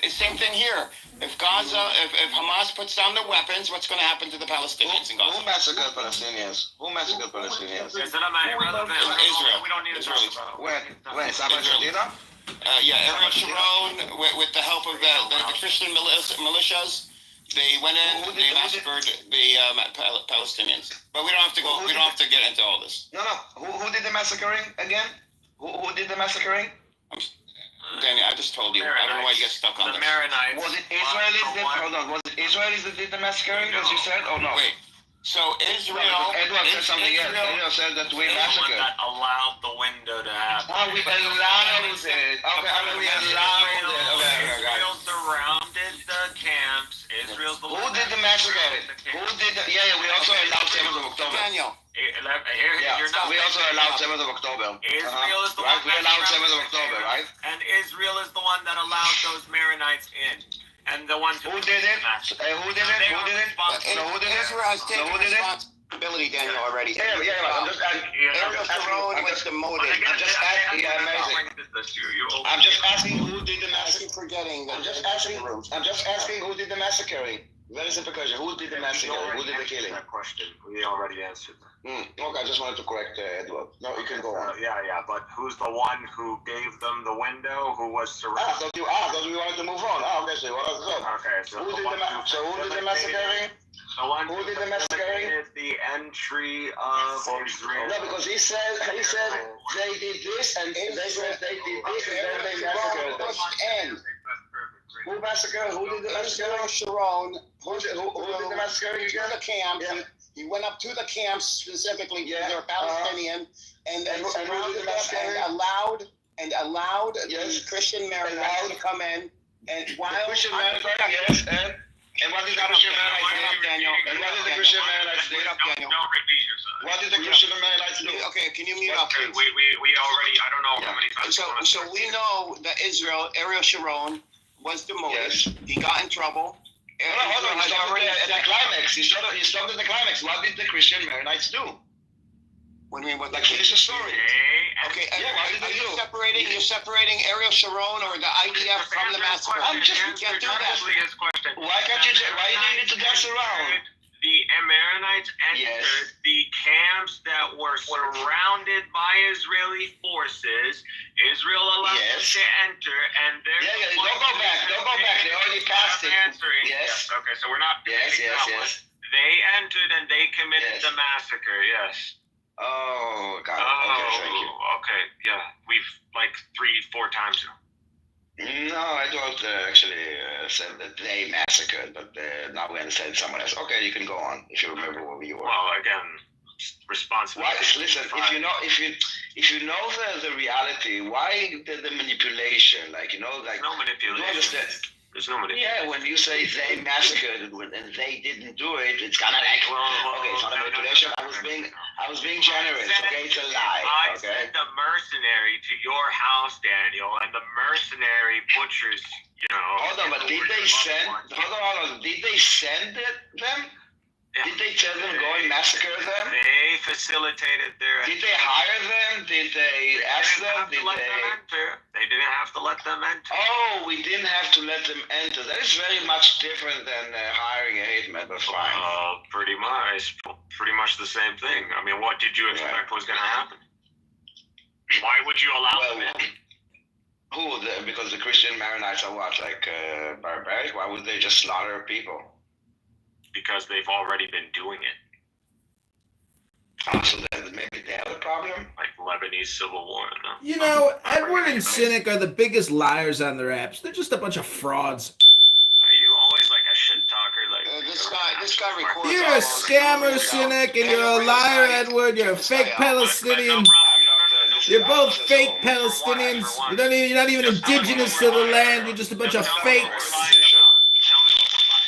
same thing here. If Hamas puts down their weapons, what's going to happen to the Palestinians in Gaza? Who massacred Palestinians? Is it a matter of Israel? We don't need to talk about When? Sabah Shatila? Ariel Sharon, with the help of the Christian militias, they went in, they massacred the Palestinians. But we don't have to go. We don't have to get into all this. No. Who did the massacring again? Who did the massacring? Danny, I just told you. I don't know why you get stuck on the Maronites. Was it Israelis? Was it Israelis that did the massacring, as you said, or no? Wait. So Israel. Edward said something else. Edward said that we massacred. That allowed the window to happen. We allowed it. Okay, we allowed it. Israel surrounded the camps. Israel's the Who did the massacre? Who did the? Yeah. We also allowed 7th of October. Daniel. We also allowed 7th of October. Israel is the one. We allowed 7th of October, right? And Israel is the one that allowed those Maronites in. And the ones who did it? Who did it? Israel has taken responsibility. ability, Daniel, already. Yeah. I'm just Ariel Sharon was demoted. I'm just asking. I'm just asking who did the massacre. Forgetting. I'm just asking who did the massacring. Very simple question. Who did the massacre? Who did the killing? That question. We already answered that. Okay, I just wanted to correct Edward. No, you can go on. Yeah, but who's the one who gave them the window? Who was surrounded? So we wanted to move on. Okay, so what else? Okay, so who did the massacring? The one who did the massacring? The entry of Israel. No, because he said they did this and they said they did this and then they massacred them. Who massacred? Who did the massacre? Sharon. Who did the massacre? He went to the camp. Yeah. He went up to the camps specifically. Yeah. They're Palestinian, and surrounded them and allowed the Christian Maronites to come in. And while the Christian Maronites, yes, and what did the Christian Maronites do, Daniel? And what did the Christian Maronites do? Don't repeat yourself. What did the Christian Maronites do? Okay, can you mute up, please? We already. I don't know how many times. So we know that Ariel Sharon was demoted. Yes. He got in trouble. Hold on. He's already at the climax. He stopped at the climax. What did the Christian Maronites do? What do you mean? What? Like, finish the story. Okay. What did they do? You're separating Ariel Sharon or the IDF from the massacre. You can't do that. Why can't you? Why do you need to dance around? The Ammonites entered the camps that were surrounded by Israeli forces. Israel allowed them to enter, and they're don't go back. They already passed it. Yes. Okay, so we're not. Yes. They entered and they committed the massacre. Yes. Oh, got it. Okay, thank you. Okay, yeah, we've like 3-4 times now. No, I don't actually said that they massacred, but now we understand someone else. Okay, you can go on if you remember where we were. Well, again, responsibility. Listen, if you know the reality, why the manipulation? Like no manipulation. You understand? There's no manipulation. Yeah, when you say they massacred and they didn't do it, it's kind of like okay, it's not a manipulation. I was being generous. Okay, it's a lie. I sent a mercenary to your house, Daniel, and the mercenary butchers. Hold on, but did they send? Hold on. Did they send them? Did they tell them go and massacre them? They facilitated their. Did they hire them? Did they ask them? Did they didn't have to let them enter. Oh, we didn't have to let them enter. That is very much different than hiring a hate man, but fine. Pretty much the same thing. I mean, what did you expect was going to happen? Why would you allow them in? Because the Christian Maronites are what, like barbaric? Why would they just slaughter people? Because they've already been doing it. Oh, so then maybe they have a problem? Like Lebanese civil war, no? You know, Edward and Cynic are the biggest liars on their apps. They're just a bunch of frauds. Are you always like a shit talker? Like this guy records. You're a scammer, Cynic, and you're a liar, Edward. You're a fake Palestinian. You're both fake Palestinians. You're not even indigenous to the land. You're just a bunch of fakes.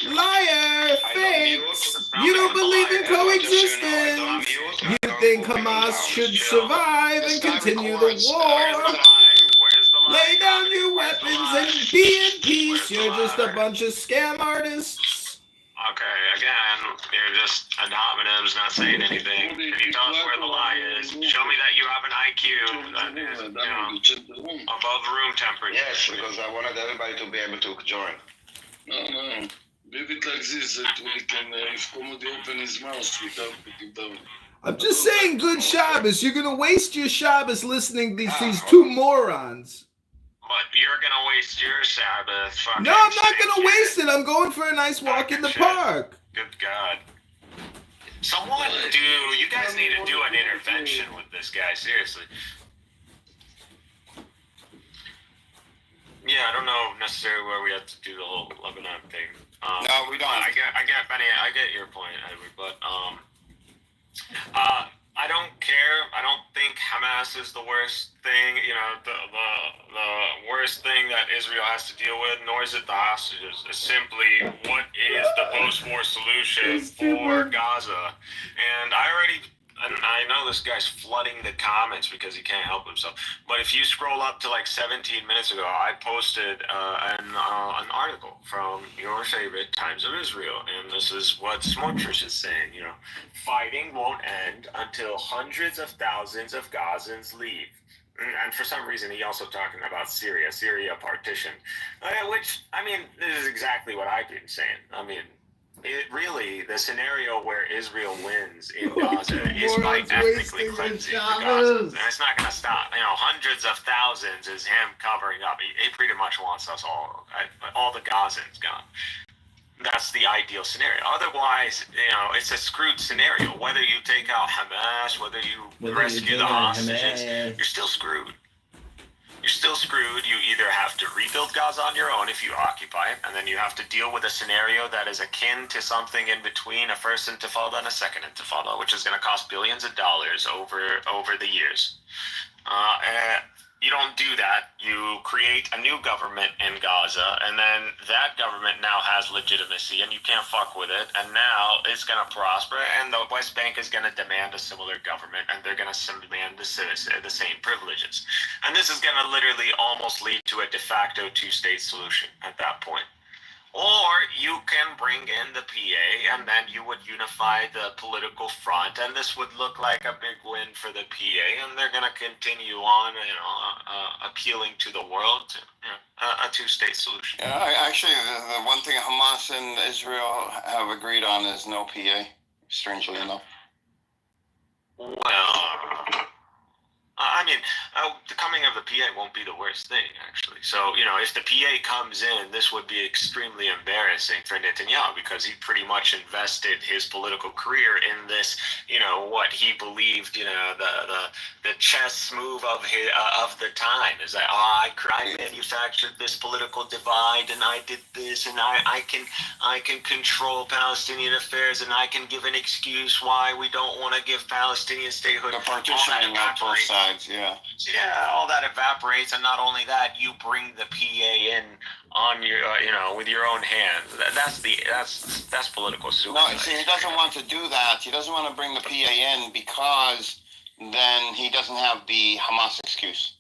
Liar! Fakes! You don't believe in coexistence! You think Hamas should survive and continue the war? Lay down your weapons and be in peace! You're just a bunch of scam artists! Okay, again, you're just anonymous, not saying anything. Can you tell us where the lie is? Show me that you have an IQ that is, above room temperature. Yes, because I wanted everybody to be able to join. No. Leave it like this, that we can, if Comedy open his mouth without putting down. I'm just saying, good Shabbos. You're going to waste your Shabbos listening to these two morons. But you're going to waste your Sabbath. No, I'm not going to waste it. I'm going for a nice walk in the park. Good God. You guys need to do an intervention with this guy, seriously. Yeah, I don't know necessarily where we have to do the whole Lebanon thing. No, we don't. I get, Benny. I get your point, Edward. But I don't care. I don't think Hamas is the worst thing. The worst thing that Israel has to deal with, nor is it the hostages. It's simply what is the post-war solution for Gaza. And I already and I know this guy's flooding the comments because he can't help himself. But if you scroll up to like 17 minutes ago, I posted an article from your favorite Times of Israel, and this is what Smotrich is saying. You know, fighting won't end until hundreds of thousands of Gazans leave. And for some reason, he also talking about Syria partition, which, I mean, this is exactly what I've been saying. I mean, it really, the scenario where Israel wins in Gaza is by ethnically cleansing the Gazans. And it's not going to stop. You know, hundreds of thousands is him covering up. He pretty much wants us all the Gazans gone. That's the ideal scenario. Otherwise, you know, it's a screwed scenario. Whether you take out Hamas, whether you rescue the hostages, you're still screwed. You're still screwed. You either have to rebuild Gaza on your own if you occupy it, and then you have to deal with a scenario that is akin to something in between a first intifada and a second intifada, which is going to cost billions of dollars over the years. You don't do that. You create a new government in Gaza, and then that government now has legitimacy, and you can't fuck with it. And now it's going to prosper, and the West Bank is going to demand a similar government, and they're going to demand the same privileges. And this is going to literally almost lead to a de facto two-state solution at that point. Or you can bring in the PA, and then you would unify the political front, and this would look like a big win for the PA, and they're going to continue on, you know, appealing to the world to a two-state solution. Yeah, actually, the one thing Hamas and Israel have agreed on is no PA, strangely enough. Well, I mean, the coming of the PA won't be the worst thing, actually. So, you know, if the PA comes in, this would be extremely embarrassing for Netanyahu because he pretty much invested his political career in this, you know, what he believed, you know, the chess move of the time is that, I manufactured this political divide, and I did this, and I can control Palestinian affairs, and I can give an excuse why we don't want to give Palestinian statehood. The partitioning on both sides, yeah. Yeah, all that evaporates, and not only that, you bring the PA in on your, you know, with your own hands. That's political suicide. No, see, he doesn't want to do that. He doesn't want to bring the PA in because then he doesn't have the Hamas excuse.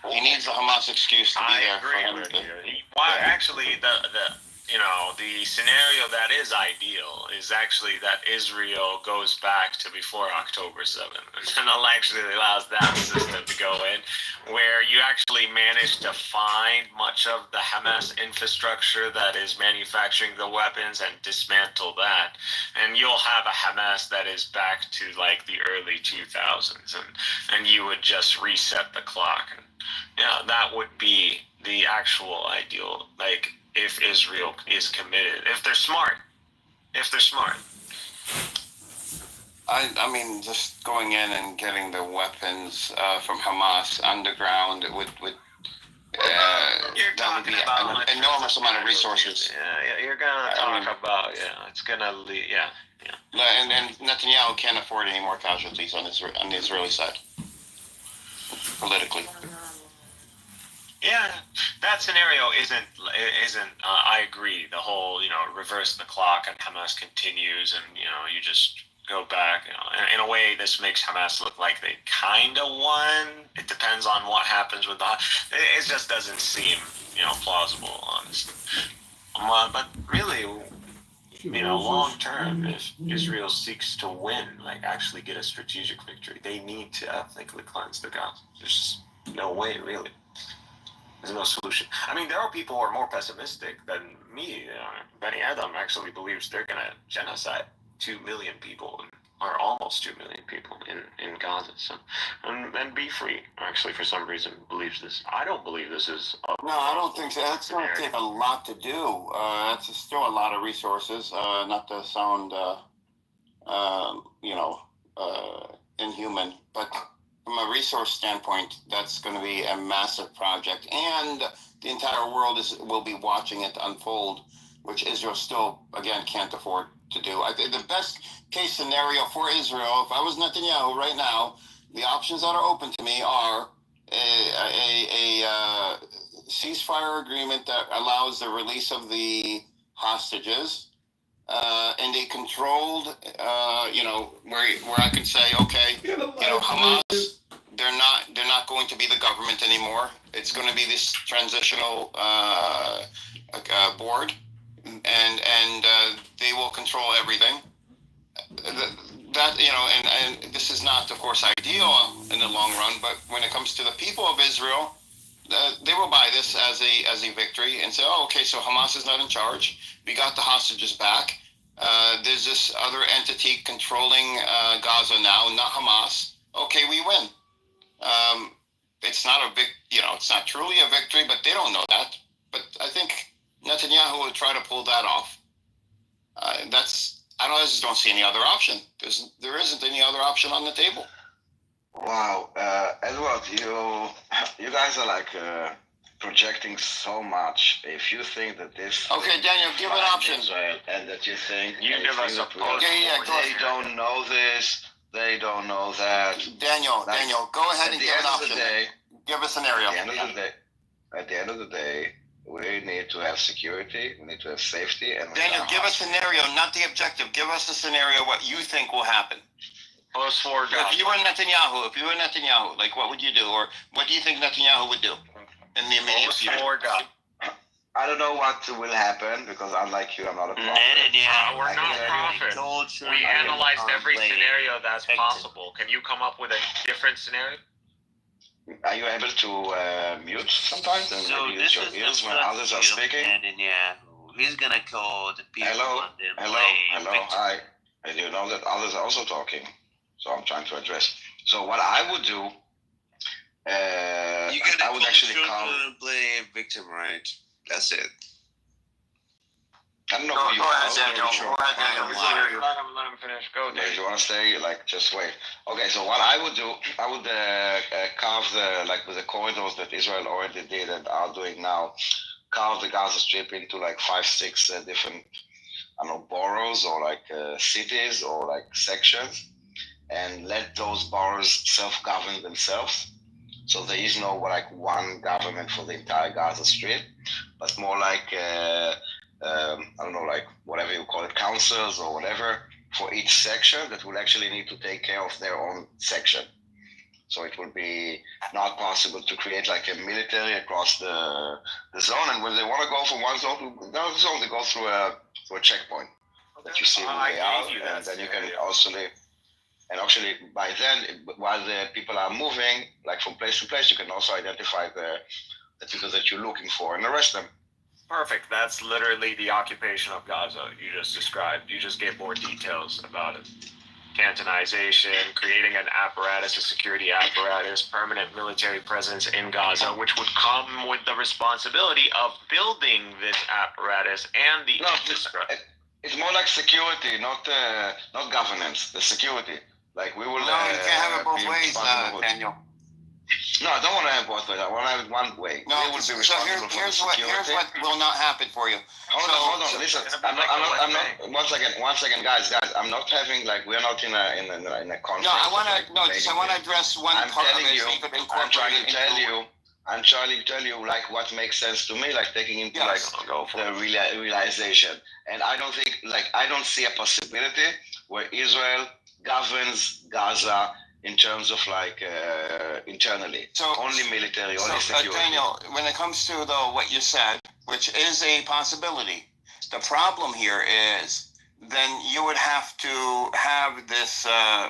He needs the Hamas excuse to be there for him to. Well, actually, the scenario that is ideal is actually that Israel goes back to before October 7th, and actually allows that system to go in, where you actually manage to find much of the Hamas infrastructure that is manufacturing the weapons and dismantle that, and you'll have a Hamas that is back to like the early 2000s, and you would just reset the clock. And, yeah, that would be the actual ideal, like, if Israel is committed, if they're smart. I mean, just going in and getting the weapons from Hamas underground would that would be an enormous amount of resources. Yeah, you're gonna talk about, it's gonna lead, yeah. And Netanyahu can't afford any more casualties on the Israeli side, politically. Yeah, that scenario isn't. I agree. The whole, you know, reverse the clock and Hamas continues, and you know, you just go back. You know, in a way, this makes Hamas look like they kind of won. It depends on what happens with the. It just doesn't seem, you know, plausible, honestly. But really, you know, long term, if Israel seeks to win, like actually get a strategic victory, they need to ethnically cleanse the Gaza. There's no way, really. There's no solution. I mean, there are people who are more pessimistic than me. Benny Adam actually believes they're going to genocide 2 million people, or almost 2 million people in Gaza. So, and Be Free, actually, for some reason, believes this. I don't believe this is. No, I don't think so. That's going to take a lot to do. That's still a lot of resources. Not to sound, inhuman, but from a resource standpoint, that's going to be a massive project, and the entire world will be watching it unfold, which Israel still, again, can't afford to do. I think the best case scenario for Israel, if I was Netanyahu right now, the options that are open to me are a ceasefire agreement that allows the release of the hostages, in a controlled, where I can say, okay, Hamas, they're not going to be the government anymore. It's going to be this transitional board, and they will control everything. And this is not, of course, ideal in the long run, but when it comes to the people of Israel, they will buy this as a victory and say, oh, okay, so Hamas is not in charge. We got the hostages back. There's this other entity controlling Gaza now, not Hamas. Okay, we win. It's not it's not truly a victory, but they don't know that. But I think Netanyahu will try to pull that off. I just don't see any other option. There isn't any other option on the table. Wow, Edward, you guys are like projecting so much. If you think that this okay, Daniel, give an option, Israel, and that you think you give us a they don't know this, they don't know that. Daniel, go ahead and give an option. Give a scenario. At the end of the day, we need to have security, we need to have safety, and Daniel, give a scenario, not the objective. Give us a scenario what you think will happen. If you were Netanyahu, like what would you do, or what do you think Netanyahu would do in the immediate future? I don't know what will happen because unlike you, I'm not a prophet. We're not prophets. We analyzed every scenario that's possible. Can you come up with a different scenario? Are you able to mute sometimes and maybe use your ears when others are speaking? He's gonna call the people. Hello, hi. And you know that others are also talking, so I'm trying to address. So what I would do, I would actually call. Play victim, right? That's it. I don't know who you are. Let him finish. Go, Dave. If you want to stay, just wait. Okay, so what I would do, I would carve with the corridors that Israel already did and are doing now, carve the Gaza Strip into 5-6 different, boroughs or cities or sections, and let those boroughs self-govern themselves. So there is no one government for the entire Gaza Strip, but more whatever you call it, councils or whatever for each section that will actually need to take care of their own section. So it will be not possible to create a military across the zone. And when they want to go from one zone to another zone, they go through a checkpoint that you see who they are, and then you can and actually by then, while the people are moving from place to place, you can also identify the people that you're looking for and arrest them. Perfect. That's literally the occupation of Gaza you just described. You just gave more details about it. Cantonization, creating an apparatus, a security apparatus, permanent military presence in Gaza, which would come with the responsibility of building this apparatus and the infrastructure. It's more like security, not governance. The security. We will. No, you can't have it both ways, Daniel. No, I don't want to have both ways. I want to have it one way. No, so here's what will not happen for you. Hold on. Listen, I'm not. Once again, guys. I'm not having we're not in a conference. No, I want to address one part of it. I'm trying to tell you what makes sense to me, taking into the realization. And I don't think I don't see a possibility where Israel governs Gaza in terms of internally. So only military, only security. Daniel, when it comes to what you said, which is a possibility, the problem here is then you would have to have this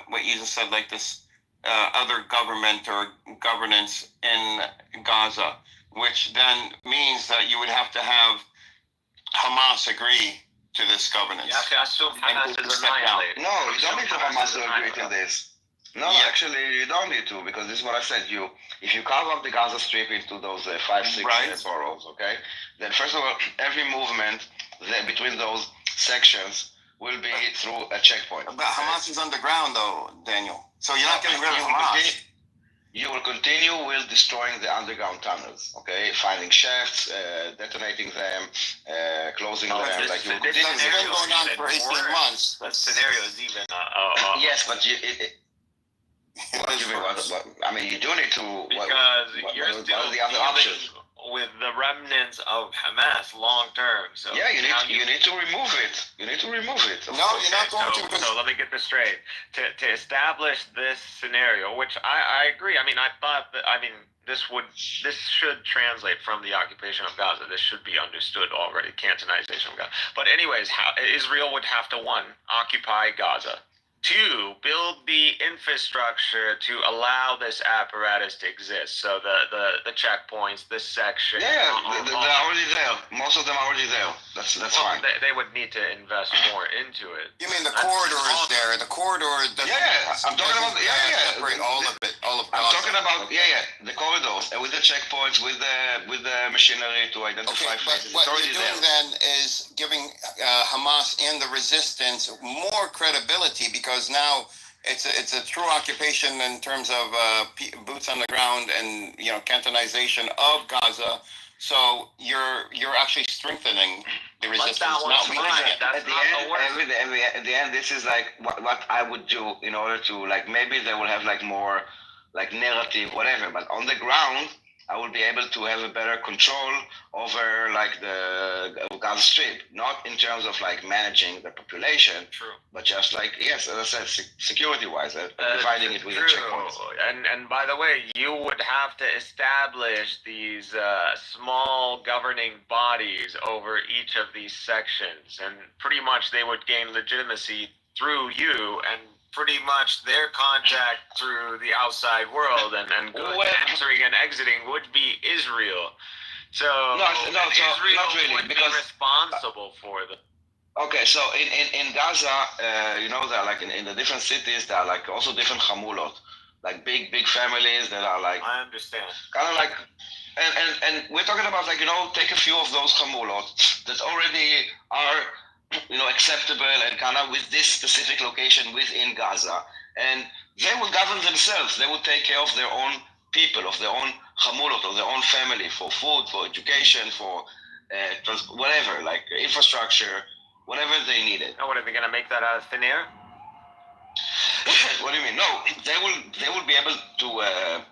what you just said, this other government or governance in Gaza, which then means that you would have to have Hamas agree to this governance. No, you don't need to Hamas to agree to this. No, actually, you don't need to, because this is what I said. If you carve up the Gaza Strip into those 5-6 boroughs, okay, then first of all, every movement between those sections will be through a checkpoint. But Hamas is underground, though, Daniel. So you're not getting rid of Hamas. You will continue with destroying the underground tunnels, okay? Finding shafts, detonating them, closing them. This has been going on for 18 months. That scenario is even. Yes, but you do need to. Because you're still what are the other options? With the remnants of Hamas long term. So yeah, you need to remove it. You need to remove it. No, you're not going to. So let me get this straight. To establish this scenario, which I agree. I mean, I thought that. I mean, this should translate from the occupation of Gaza. This should be understood already. Cantonization of Gaza. But anyways, Israel would have to, one, occupy Gaza. Two, build the infrastructure to allow this apparatus to exist. So the checkpoints, this section. Yeah, they're already there. Most of them are already there. That's fine. They would need to invest more into it. You mean the corridor is there? The corridor. Yeah, I'm talking about. Separate all of it. All of Gaza. I'm talking about. The corridors with the checkpoints, with the machinery to identify places. What you're doing then is giving Hamas and the resistance more credibility, because now it's a true occupation in terms of boots on the ground and cantonization of Gaza. So you're actually strengthening the resistance, not weakening it. At the end, this is like what I would do in order to, like, maybe they will have like more like narrative, whatever. But on the ground, I will be able to have a better control over like the Gaza Strip, not in terms of like managing the population, but just like, yes, as I said, security-wise, dividing it with the checkpoints. And by the way, you would have to establish these small governing bodies over each of these sections, and pretty much they would gain legitimacy through you and pretty much their contact through the outside world and entering and exiting would be Israel. So Israel not really, would because be responsible for them. Okay, so in Gaza, there are like in the different cities, there are like also different chamulot, like big families that are like. I understand. Kind of like, and we're talking about like, take a few of those chamulot that already are, acceptable and kind of with this specific location within Gaza, and they will govern themselves. They will take care of their own people, of their own chamulot, of their own family, for food, for education, for whatever, like infrastructure, whatever they needed. Oh, what are they gonna make that out of thin air? What do you mean? No, they will be able to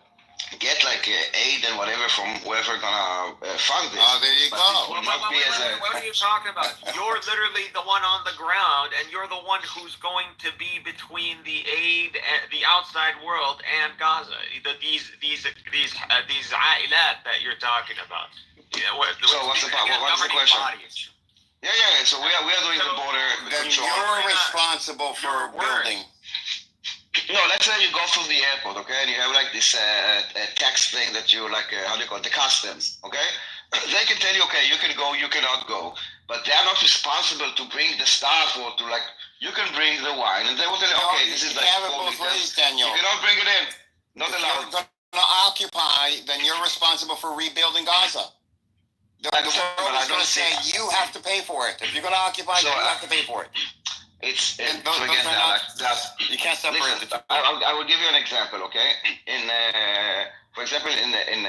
get like aid and whatever from whoever gonna fund it. Oh, there you go. What are you talking about? You're literally the one on the ground, and you're the one who's going to be between the aid, and the outside world, and Gaza. These ailat that you're talking about. So what's the question? Bodies. Yeah. So we are doing the border. Then you're responsible for building. No, let's say you go through the airport, okay, and you have like this tax thing that you like, how do you call it, the customs, okay? They can tell you, okay, you can go, you cannot go, but they are not responsible to bring the stuff or to like, you can bring the wine, and they will tell you, okay, this is like 4 liters. Daniel. You cannot bring it in, not allowed. If you're going to occupy, then you're responsible for rebuilding Gaza. The world is going to say, you have to pay for it. If you're going to occupy, you have to pay for it. You can't separate it. I will give you an example, okay? For example, in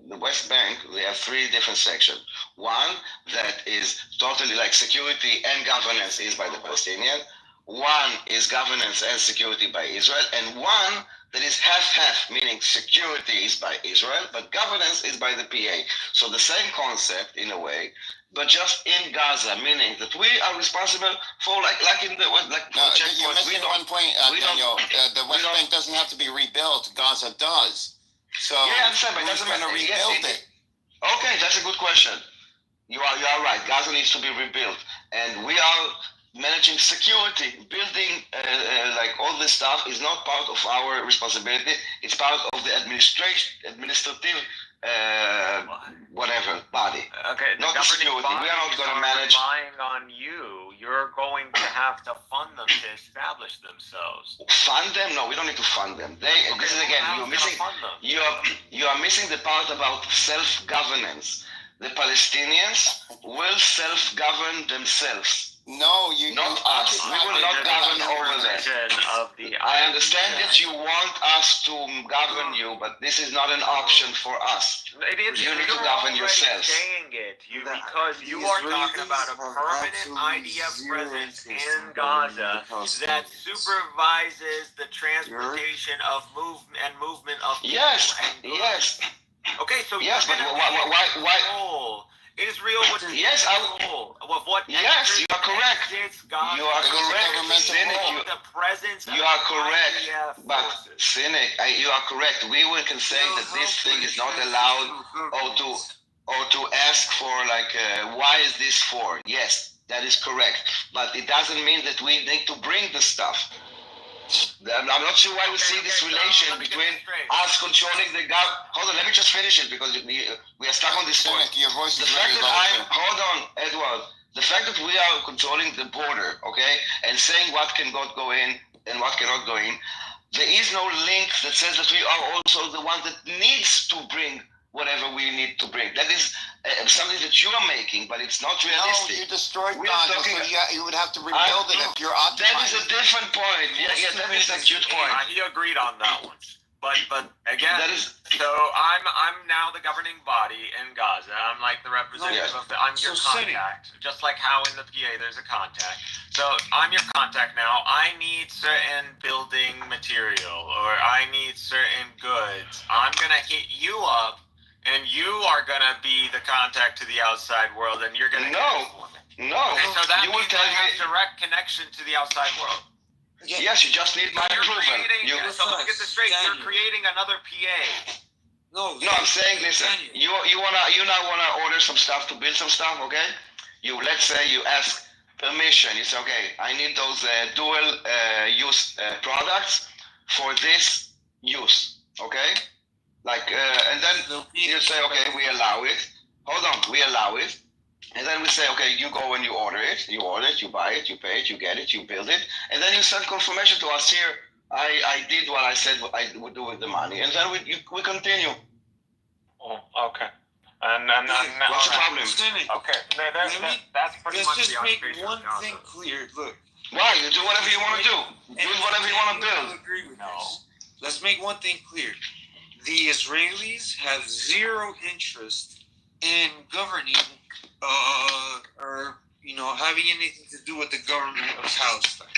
the West Bank, they have 3 different sections. One that is totally like security and governance is by the Palestinian. One is governance and security by Israel, and one that is half-half, meaning security is by Israel, but governance is by the PA. So the same concept in a way, but just in Gaza, meaning that we are responsible for like in the you're missing one point, Daniel. The West Bank doesn't have to be rebuilt. Gaza does. So yeah, I'm saying, but who's going to rebuild it? Okay, that's a good question. You are right. Gaza needs to be rebuilt, and we are managing security, building like all this stuff is not part of our responsibility. It's part of the administrative whatever body. Okay, not the security. We are not going to manage. Relying on you. You're going to have to fund them to establish themselves. Fund them? No, we don't need to fund them. This is again, you're missing. You are missing the part about self-governance. The Palestinians will self-govern themselves. No, not us. We will not govern over them. I understand that you want us to govern you, but this is not an option for us. You need to govern yourselves. Saying it, because you are talking about a permanent IDF presence in Gaza that supervises the transportation of movement of people. Yes. Okay, so yes, but why? Israel was yes, of what? Yes, you are correct. You are correct. Cynic, the presence. You are correct, but cynic, you are correct. We can say that this thing is not allowed, or to ask for like, why is this for? Yes, that is correct, but it doesn't mean that we need to bring the stuff. I'm not sure why we see this relation between us controlling the government. Hold on, let me just finish it because we are stuck on this point. Your voice is hold on, Edward. The fact that we are controlling the border, okay, and saying what can go in and what cannot go in, there is no link that says that we are also the one that needs to bring whatever we need to bring. That is something that you are making, but it's not realistic. No, you destroyed Gaza, so you would have to rebuild it if you're occupying. That is a different point. Yeah, that is a cute point. He agreed on that one. But again, so I'm now the governing body in Gaza. I'm like the representative of I'm your contact. Just like how in the PA there's a contact. So I'm your contact now. I need certain building material or I need certain goods. I'm gonna hit you up. And you are gonna be the contact to the outside world, and you're gonna No. Okay, so that means I have direct connection to the outside world. Yes, you just need my approval. So let me get this straight. You're creating another PA. No, I'm saying, listen. You now wanna order some stuff to build some stuff, okay? Let's say you ask permission. You say, okay, I need those dual use products for this use, okay? Like, and then you say, okay, we allow it. Hold on, we allow it. And then we say, okay, you go and you order it. You order it, you buy it, you pay it, you get it, you build it. And then you send confirmation to us here. I did what I said I would do with the money. And then we continue. Oh, okay. And what's the problem? Okay, that's pretty much let's just make one thing clear. Look. Why? You do whatever you want to do. Build whatever you want to build. Agree with this. Let's make one thing clear. The Israelis have zero interest in governing or having anything to do with the government of Palestine.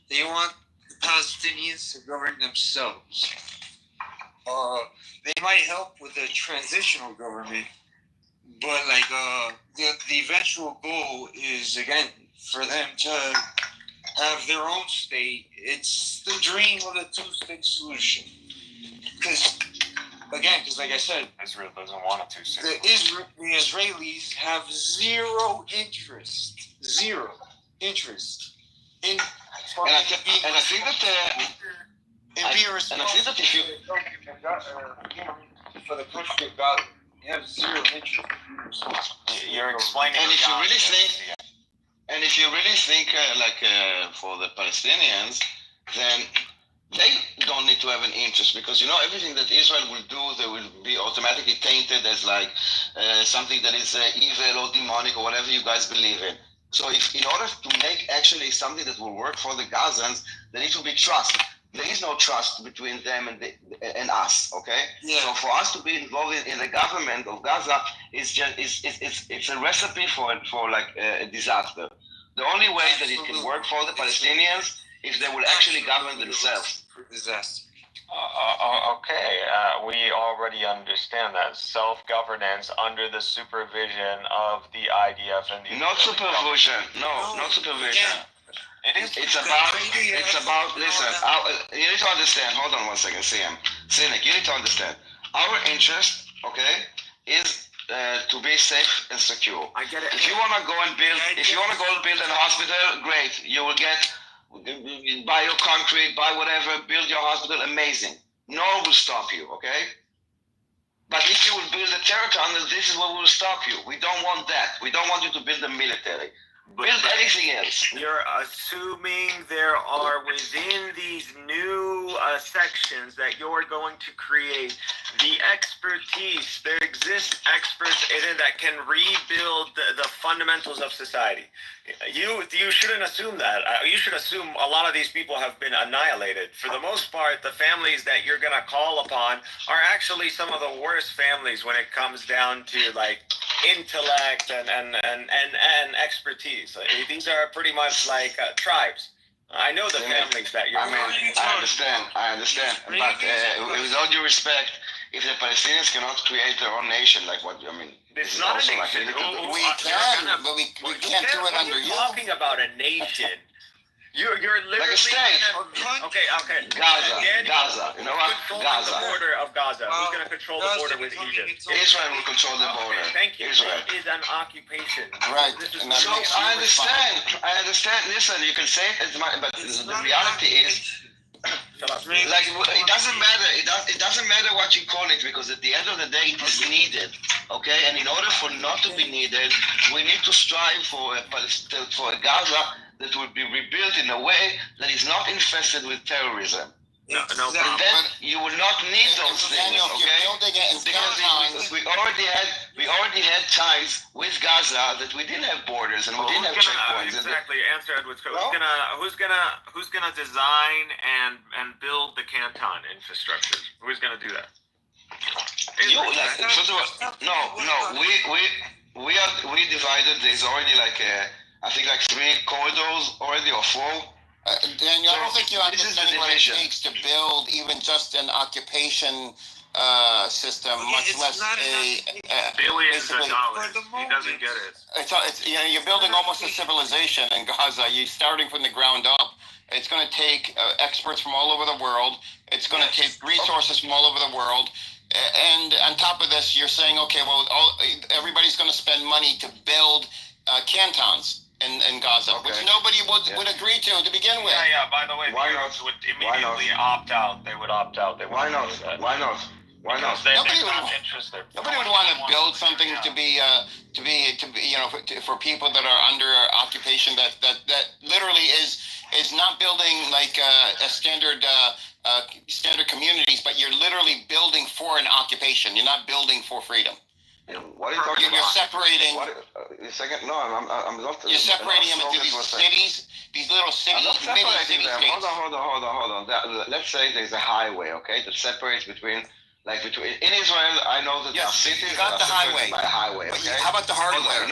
They want the Palestinians to govern themselves. They might help with a transitional government, but the eventual goal is again for them to have their own state. It's the dream of the two-state solution. Because like I said, Israel doesn't want a two-state. The Israelis have zero interest in. I think that if you for the country of Gaza, you have zero interest. You're explaining. And if you really think, for the Palestinians, then they don't need to have an interest because everything that Israel will do, they will be automatically tainted as something that is evil or demonic or whatever you guys believe in. So in order to make actually something that will work for the Gazans, there needs to be trust. There is no trust between them and us. Okay. Yeah. So for us to be involved in the government of Gaza it's a recipe for a disaster. The only way that it can work for the Palestinians if they will actually govern themselves. Disaster. Okay, we already understand that self-governance under the supervision of the IDF and the. Not supervision. No, not supervision. It is. It's about. Listen, you need to understand. Hold on one second, Cynic. You need to understand. Our interest, okay, is to be safe and secure. I get it. If you wanna go and build a hospital, great. You will get. Buy your concrete, buy whatever, build your hospital, amazing. No one will stop you, okay? But if you will build a terror tunnel, this is what will stop you. We don't want that. We don't want you to build a military. Build anything else. You're assuming there are within these new sections that you're going to create the expertise. There exist experts in it that can rebuild the fundamentals of society. You shouldn't assume that. You should assume a lot of these people have been annihilated. For the most part, the families that you're going to call upon are actually some of the worst families when it comes down to intellect and expertis. These are pretty much like tribes. I know the families that you're. I understand. But with all due respect, if the Palestinians cannot create their own nation, like what I mean. It's not a nation. We can, but we can't do it under you. Talking about a nation. You're literally like a state. Okay. Gaza. You know what? Gaza. The border of Gaza. Who's going to control the border with Egypt? Israel will control the border. Thank you. Israel. It is an occupation. Right. No, I understand. Listen, you can say it, but the reality is, like, it doesn't matter. It doesn't matter what you call it, because at the end of the day, it is needed. Okay, and in order for not to be needed, we need to strive for a Gaza that will be rebuilt in a way that is not infested with terrorism. No and then you will not need those things, okay? Because we already had times with Gaza that we didn't have borders and we didn't have checkpoints. Exactly. Answer Edward's question. Who's gonna design and build the Canton infrastructure? Who's gonna do that? First of all, we divided. There's already like I think like 3 corridors already, or 4. Daniel, I don't think you understand what it takes to build even just an occupation system, much less billions of dollars. He doesn't get it. It's you're building almost a civilization in Gaza. You're starting from the ground up. It's going to take experts from all over the world. It's going to take resources from all over the world. And on top of this, you're saying, okay, well, everybody's going to spend money to build cantons in Gaza, which nobody would agree to begin with. Yeah. By the way, the Arabs would immediately opt out. They would opt out. Why not? Nobody would want to build something to be for people that are under occupation that literally is not building like a standard communities, but you're literally building for an occupation. You're not building for freedom. What are you talking about? You're separating. I'm not. You're separating them into these cities, these little cities. I'm not separating them. Hold on. Let's say there's a highway, okay, that separates between in Israel. I know that cities got the highway. By a highway. Okay. How about the hardware?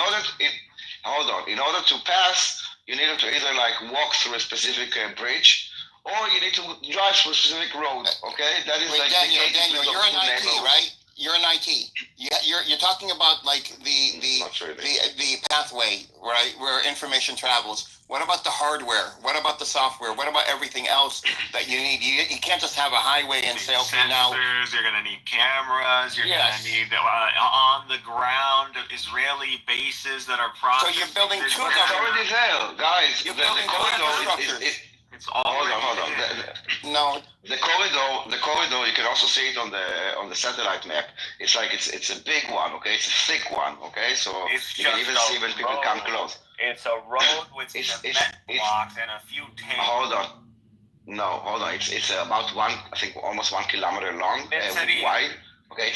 In order to pass, you need to either like walk through a specific bridge, or you need to drive through a specific road. Okay, that is like Daniel, you're in IT, right? You're in IT. You're talking about like the pathway, right, where information travels. What about the hardware? What about the software? What about everything else that you need? You can't just have a highway and say, okay, now. You're going to need cameras. You're going to need on the ground Israeli bases that are processing. So you're building two. It's already there, guys. You're building corridor. It's all hold on. No. The corridor. You can also see it on the satellite map. It's like it's a big one. Okay, it's a thick one. Okay, so you can even see when people come close. It's a road with cement blocks and a few tanks. Hold on. It's about almost 1 kilometer long, wide. Okay,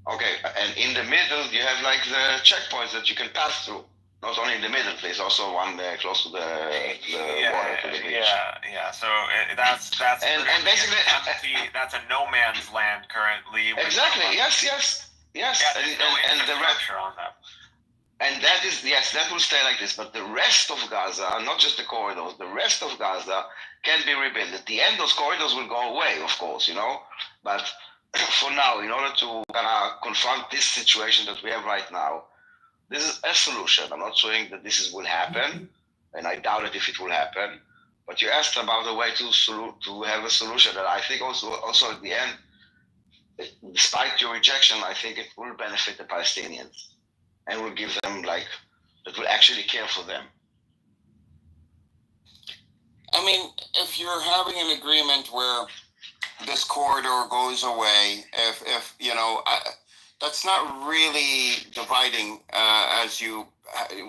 okay, and in the middle you have like the checkpoints that you can pass through. Not only in the middle, there's also one close to the water, to the beach. Yeah. So that's and basically empty. That's a no man's land currently. Exactly. Yes. And the rapture on that. And that is that will stay like this. But the rest of Gaza, not just the corridors, the rest of Gaza can be rebuilt. At the end, those corridors will go away, of course, But for now, in order to kind of confront this situation that we have right now, this is a solution. I'm not saying that will happen, and I doubt it if it will happen. But you asked about a way to have a solution that I think also at the end, despite your rejection, I think it will benefit the Palestinians and will give them that will actually care for them. I mean, if you're having an agreement where this corridor goes away, that's not really dividing, as you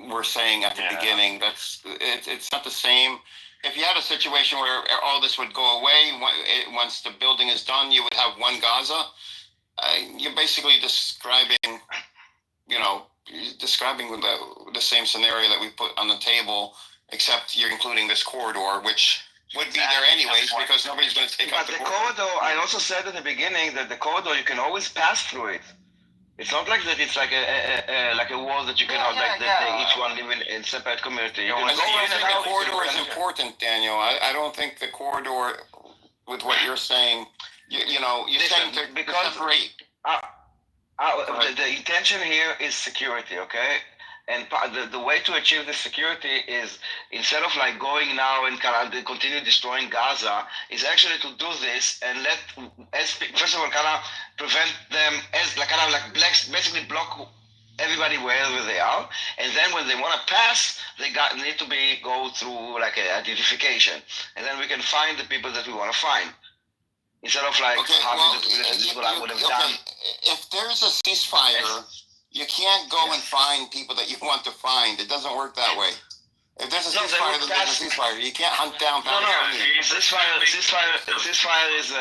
were saying at the beginning. It's not the same. If you had a situation where all this would go away, once the building is done, you would have one Gaza. You're basically describing the same scenario that we put on the table, except you're including this corridor, which would be there anyways, because nobody's going to take out the corridor. I also said at the beginning that the corridor, you can always pass through it. It's not like that. It's like a wall that you cannot each one live in separate community. The corridor is important, Daniel. I don't think the corridor, with what you're saying, You're saying to separate. The intention here is security, okay? And the way to achieve the security is, instead of like going now and kind of continue destroying Gaza, is actually to do this and first of all kind of prevent them as like kind of like basically block everybody wherever they are, and then when they want to pass, they need to go through like a identification, and then we can find the people that we want to find. Instead of like this is what I would have done. If there's a ceasefire, you can't go and find people that you want to find. It doesn't work that way. If there's a ceasefire, then there's a ceasefire. You can't hunt down Palestinians. Ceasefire is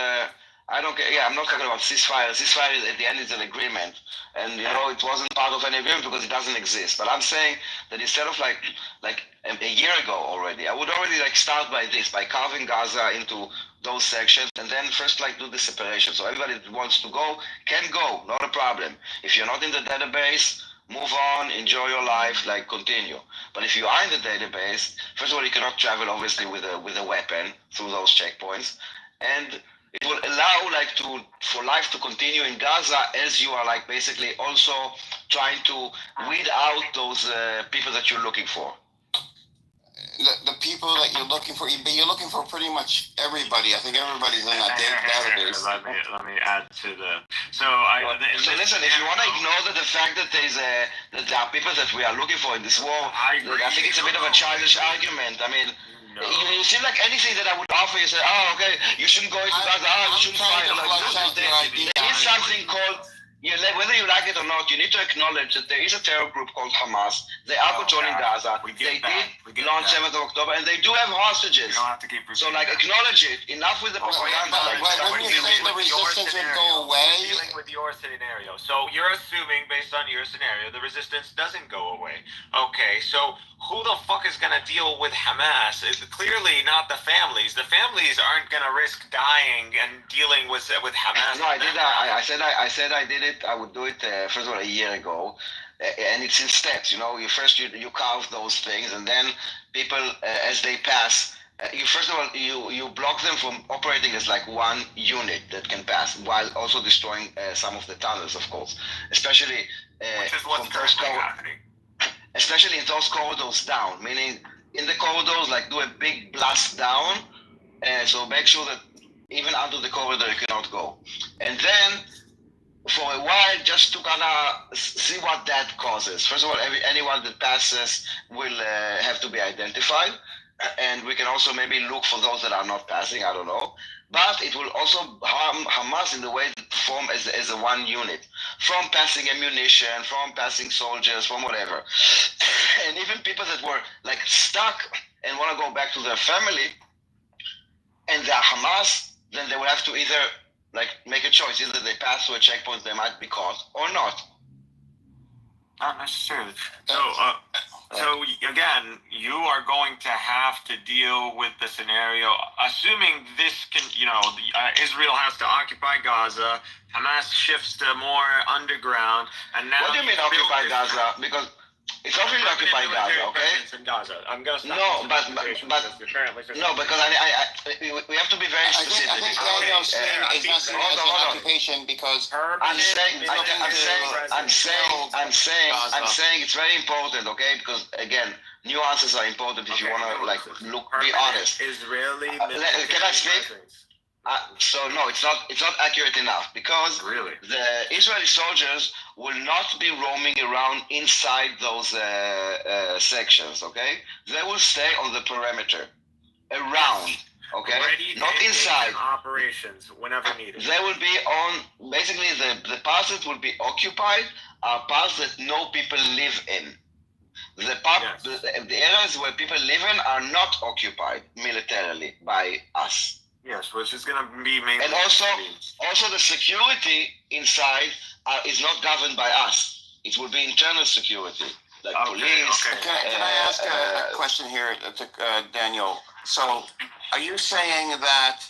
I don't care. Yeah, I'm not talking about ceasefire. Ceasefire is, at the end is an agreement, and it wasn't part of any agreement because it doesn't exist. But I'm saying that instead of like a year ago already, I would already like start by carving Gaza into those sections, and then first like do the separation. So everybody that wants to go can go, not a problem. If you're not in the database, move on, enjoy your life, like continue. But if you are in the database, first of all, you cannot travel obviously with a weapon through those checkpoints, and it will allow for life to continue in Gaza as you are like basically also trying to weed out those people that you're looking for. The people that you're looking for, but you're looking for pretty much everybody. I think everybody's in that database. Let me add to the. So listen, if you want to ignore the fact that that there are people that we are looking for in this war, I think it's a bit of a childish argument. I mean, you seem like anything that I would offer, you say, oh, okay, you shouldn't go into Gaza, you shouldn't fight. There is something called. Whether you like it or not, you need to acknowledge that there is a terror group called Hamas. They are controlling Gaza. They did launch 7th of October, and they do have hostages. You don't have to keep so, acknowledge it. Enough with the propaganda. When you say the resistance would go away, dealing with your scenario. So you're assuming, based on your scenario, the resistance doesn't go away. Okay, so who the fuck is gonna deal with Hamas? It's clearly not the families. The families aren't gonna risk dying and dealing with Hamas. No, I did that. I said I did it. I would do it first of all a year ago, and it's in steps. You carve those things, and then people as they pass, you block them from operating as like one unit that can pass, while also destroying some of the tunnels, of course, especially from those happening. Especially in those corridors down, meaning in the corridors, like do a big blast down, so make sure that even under the corridor you cannot go, and then. For a while, just to kind of see what that causes. First of all, anyone that passes will have to be identified, and we can also maybe look for those that are not passing. I don't know, but it will also harm Hamas in the way they form as a one unit, from passing ammunition, from passing soldiers, from whatever, and even people that were like stuck and want to go back to their family, and they are Hamas, then they will have to either. Make a choice. Either they pass through a checkpoint, they might be caught, or not. Not necessarily. So again, you are going to have to deal with the scenario, assuming this can, Israel has to occupy Gaza, Hamas shifts to more underground, and now. What do you mean occupy Gaza? Because it's already occupied Gaza, okay? In Gaza. I'm going to stop. No, but because we have to be very specific. I think Daniel's saying it's not seen as an occupation because I'm saying it's very important, okay? Because again, nuances are important if you want to be honest. Israeli. Can I speak? So no, it's not accurate enough because the Israeli soldiers will not be roaming around inside those sections. Okay, they will stay on the perimeter, around. Okay, not inside. Operations whenever needed. They will be on basically the parts that will be occupied are parts that no people live in. The areas where people live in are not occupied militarily by us. Yes, which is going to be mainly. And also the security inside is not governed by us. It will be internal security, like police. Okay. Can I ask a question here to Daniel? So, are you saying that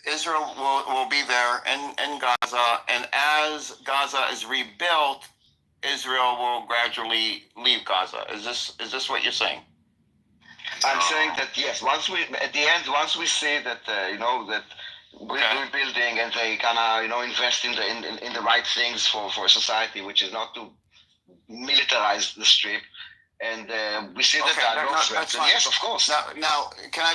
Israel will be there in Gaza, and as Gaza is rebuilt, Israel will gradually leave Gaza? Is this what you're saying? I'm saying that yes. Once we see that that rebuilding, and they kind of invest in the right things for society, which is not to militarize the strip. And we see that that's fine. yes, of course. Now, can I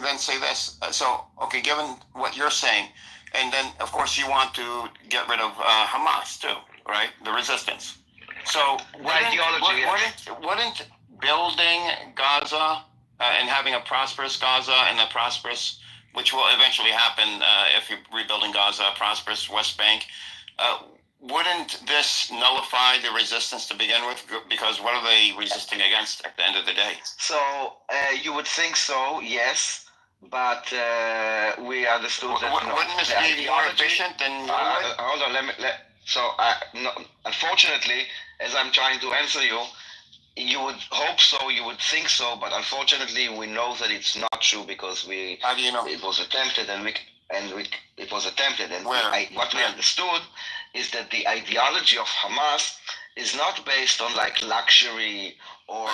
then say this? So, okay, given what you're saying, and then of course you want to get rid of Hamas too, right? The resistance. So, wouldn't building Gaza and having a prosperous Gaza and a prosperous, which will eventually happen if you're rebuilding Gaza, a prosperous West Bank, wouldn't this nullify the resistance to begin with? Because what are they resisting against at the end of the day? So you would think so, yes, but we understood that. Wouldn't this be more efficient than? Hold on, unfortunately, as I'm trying to answer you, you would hope so, you would think so, but unfortunately, we know that it's not true because we. How do you know? It was attempted, and it was attempted, and what we understood is that the ideology of Hamas is not based on like luxury or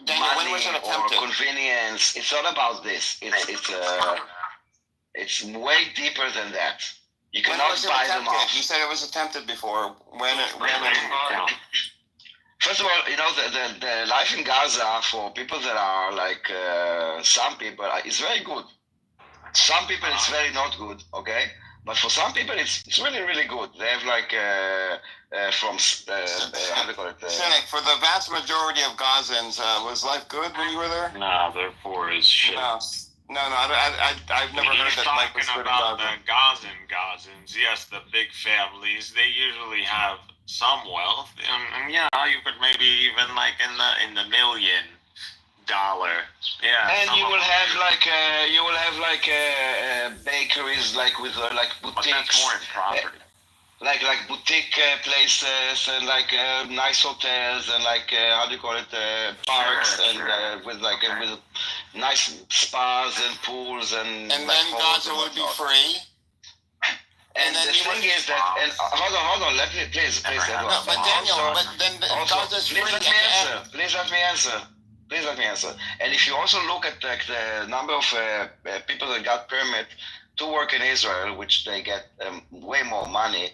money or convenience. It's not about this. It's way deeper than that. You cannot buy them off. You said it was attempted before. When First of all, the life in Gaza for people that are like some people is very good. Some people it's very not good, okay? But for some people it's really, really good. They have like how do you call it? For the vast majority of Gazans, was life good when you were there? Nah, they're poor as shit. No, I've never heard that life was good in about the Gazans. Yes, the big families, they usually have some wealth, and yeah, you could maybe even like in the $1 million. Yeah, and you will have like bakeries like with like boutiques. But that's more in property. Like boutique places and like nice hotels and like how do you call it, parks and with nice spas and pools and then Gaza would be free. And the thing is that, and hold on, let me please. No, but Daniel, Gaza's free. Please let me answer. And if you also look at the number of people that got permit to work in Israel, which they get way more money,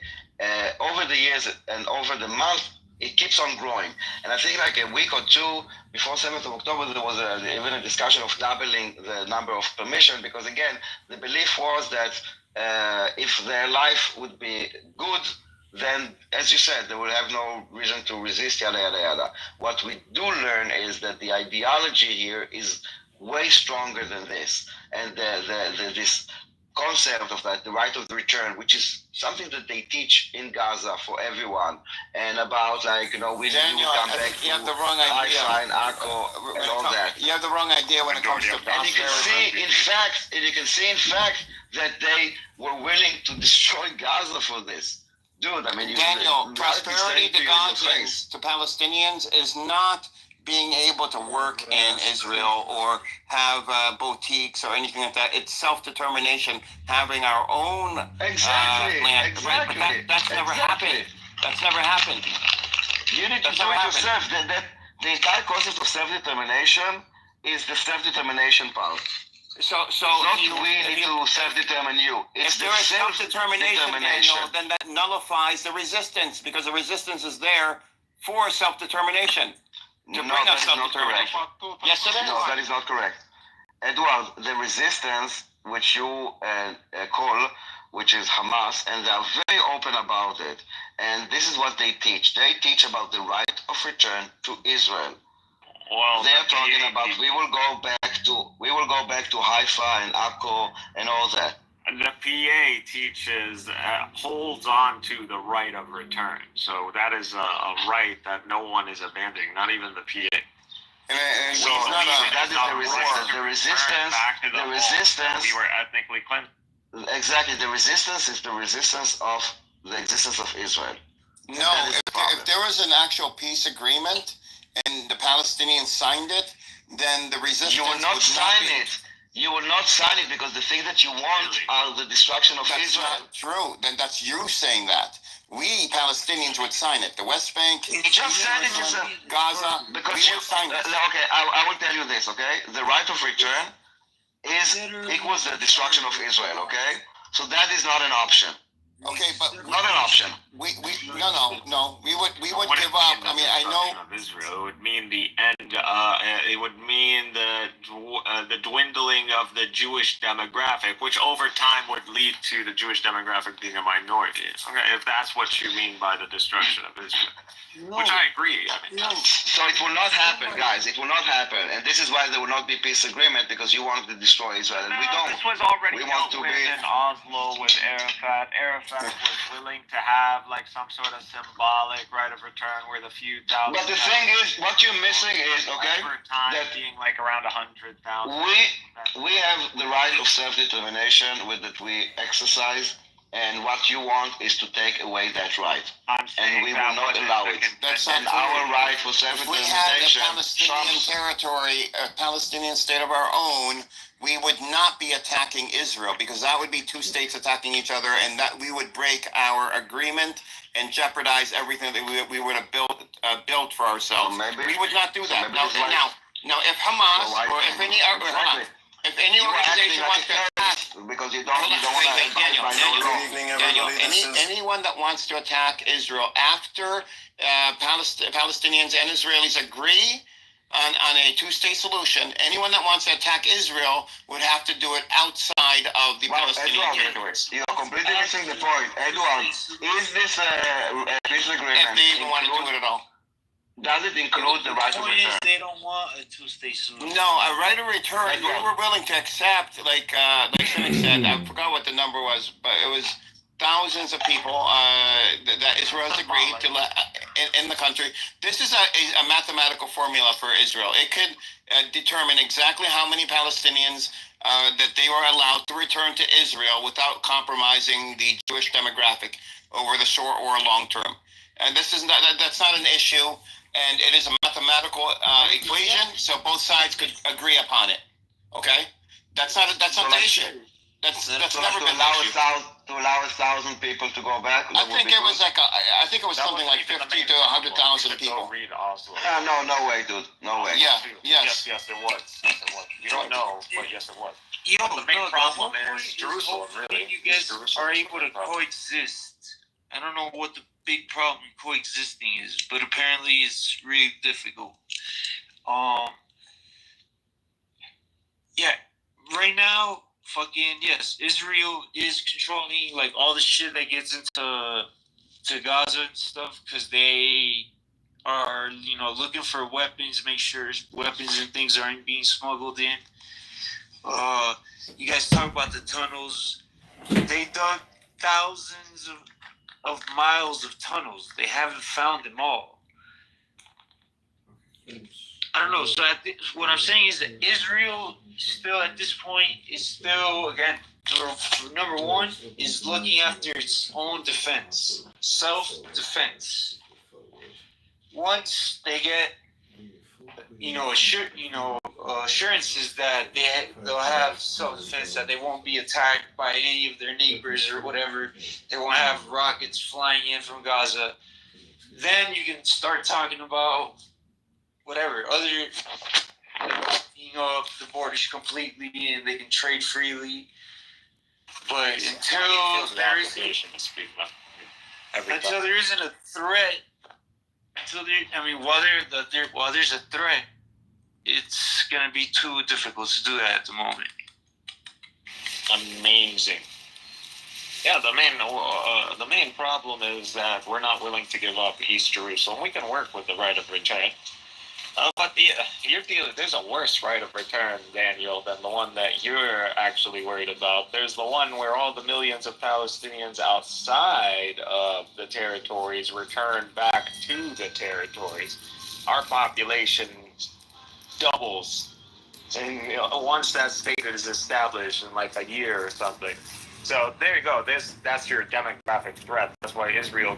over the years and over the month, it keeps on growing. And I think like a week or two before 7th of October, there was even a discussion of doubling the number of permission, because again, the belief was that if their life would be good, then, as you said, they will have no reason to resist, yada, yada, yada. What we do learn is that the ideology here is way stronger than this. And this concept of that, the right of return, which is something that they teach in Gaza for everyone, and about we Daniel, come back you have the wrong idea. Haifa and Akko and all that. You have the wrong idea when it comes to prosperity. And you can see, in fact, that they were willing to destroy Gaza for this. Dude, I mean, Daniel, prosperity to Gazans, to Palestinians, is not being able to work in Israel or have boutiques or anything like that. It's self-determination, having our own land. Exactly. But that's never happened. That's never happened. You need to do it yourself. The entire concept of self-determination is the self-determination part. So not we need to self-determine you. It's if there is self-determination, Daniel, then that nullifies the resistance, because the resistance is there for self-determination. To bring us self-determination. Yes, it is. No, that is not correct. Edward, the resistance, which you call, which is Hamas, and they are very open about it. And this is what they teach. They teach about the right of return to Israel. Well, they're talking about we will go back to Haifa and Akko and all that. The PA teaches holds on to the right of return. So that is a right that no one is abandoning, not even the PA. So that is the resistance. The resistance. We were ethnically cleansed. Exactly. The resistance is the resistance of the existence of Israel. No, if there was an actual peace agreement and the Palestinians signed it, then the resistance You will not sign it. You will not sign it because the thing that you want are the destruction of Israel. That's not true. Then that's you saying that. We Palestinians would sign it. The West Bank, you just said it yourself. Gaza, because you signed it. Okay, I will tell you this. Okay, the right of return is equals the destruction of Israel. Okay, So that is not an option. Okay, but Not an option. no. We would What give it up. mean, I mean, I know. Of Israel. It would mean the end. It would mean the dwindling of the Jewish demographic, which over time would lead to the Jewish demographic being a minority. Okay, if that's what you mean by the destruction of Israel, which I agree. I mean, So it will not happen, guys. It will not happen, and this is why there will not be peace agreement, because you wanted to destroy Israel, and we don't. This was already We want dealt to with be. in Oslo with Arafat. Arafat was willing to have like some sort of symbolic right of return where the few thousand. But the thing is, what you're missing is, okay, over time that being like around 100,000. we have the right of self-determination that we exercise, and what you want is to take away that right, and we will not allow it. That's And not our true. right for If we had a self-determination Palestinian trumps. territory, a Palestinian state of our own, we would not be attacking Israel, because that would be two states attacking each other, and that we would break our agreement and jeopardize everything that we would have built for ourselves. We would not do that. Now, if Hamas or if any if any organization wants to attack, because you don't want to abide by no law. Daniel, anyone that wants to attack Israel after Palestinians and Israelis agree on a two-state solution, anyone that wants to attack Israel would have to do it outside of the Palestinian territories. You're completely missing the point. Edward, is this a peace agreement? If they even want to do it at all. Does it include the right of return? They don't want a two-state solution. No, a right of return, we were willing to accept, like Cynic said, I forgot what the number was, but it was thousands of people that Israel has agreed to let in the country. This is a mathematical formula for Israel. It could determine exactly how many Palestinians that they were allowed to return to Israel without compromising the Jewish demographic over the short or long term. And this is that's not an issue. And it is a mathematical equation, so both sides could agree upon it. Okay, that's not the issue. That's never been an issue. To allow 1,000 people to go back. I think it was something like 50 to 100,000 people. Read Oslo. No way, dude. No way. Yeah. Yes, it was. You don't know, but yes, it was. The main problem is Jerusalem. Really, you guys are able to coexist. I don't know what the big problem coexisting is, but apparently it's really difficult. Yeah, right now, yes, Israel is controlling like all the shit that gets into Gaza and stuff, because they are looking for weapons, make sure weapons and things aren't being smuggled in. You guys talk about the tunnels. They dug thousands of miles of tunnels. They haven't found them all. I don't know. So what I'm saying is that Israel still at this point is still, again, number one is looking after its own defense, self-defense. Once they get, assurances that they'll have self-defense, that they won't be attacked by any of their neighbors or whatever, they won't have rockets flying in from Gaza, then you can start talking about whatever, other, if the border's completely and they can trade freely. But until there isn't a threat, while there's a threat, it's gonna be too difficult to do that at the moment. Amazing. Yeah, the main problem is that we're not willing to give up East Jerusalem. We can work with the right of return. But there's a worse right of return, Daniel, than the one that you're actually worried about. There's the one where all the millions of Palestinians outside of the territories return back to the territories. Our population doubles, and once that state is established in like a year or something. So there you go. That's your demographic threat. That's why Israel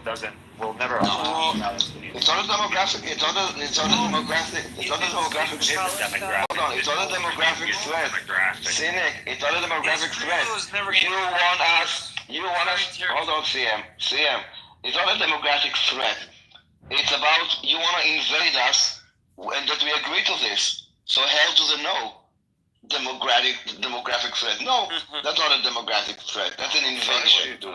will never allow Palestinians. It's not a demographic. It's not a demographic. It's not a demographic threat. Hold on. It's not a demographic threat. Cynic. It's not a demographic threat. You want us. Hold on, CM. It's not a demographic threat. It's about you want to invade us, and that we agree to this. So hell to the no. demographic threat. No, that's not a demographic threat. That's an invasion, dude.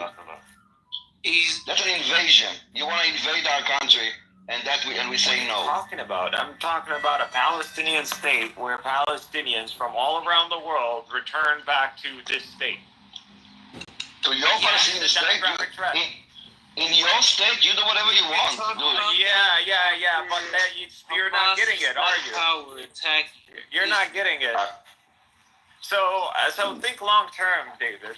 That's an invasion. You want to invade our country, and we say no. I'm talking about a Palestinian state where Palestinians from all around the world return back to this state. To your Palestinian state, in your state, you do whatever you want, dude. Yeah, but you're not getting it, are you? You're not getting it. So think long term, David.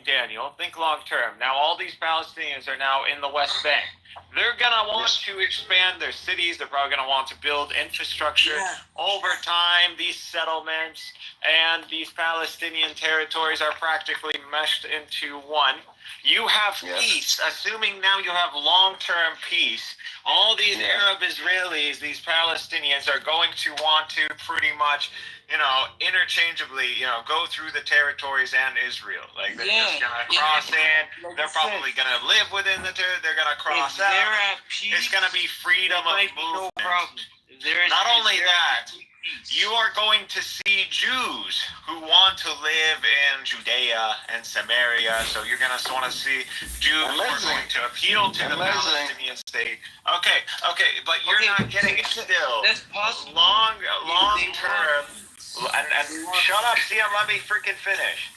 Daniel, think long term. Now all these Palestinians are now in the West Bank. They're gonna want to expand their cities. They're probably gonna want to build infrastructure. Over time. These settlements and these Palestinian territories are practically meshed into one. You have peace, assuming now you have long-term peace. All these Arab Israelis, these Palestinians are going to want to pretty much, interchangeably, go through the territories and Israel. Like they're just gonna cross in. They're probably gonna live within the territory. They're gonna cross out. It's gonna be freedom of movement. Not only that, you are going to see Jews who want to live in Judea and Samaria. So you're going to want to see Jews who are going to appeal to the Palestinian state. Okay, but you're not getting it still. Long term. And shut up, Siam, let me freaking finish.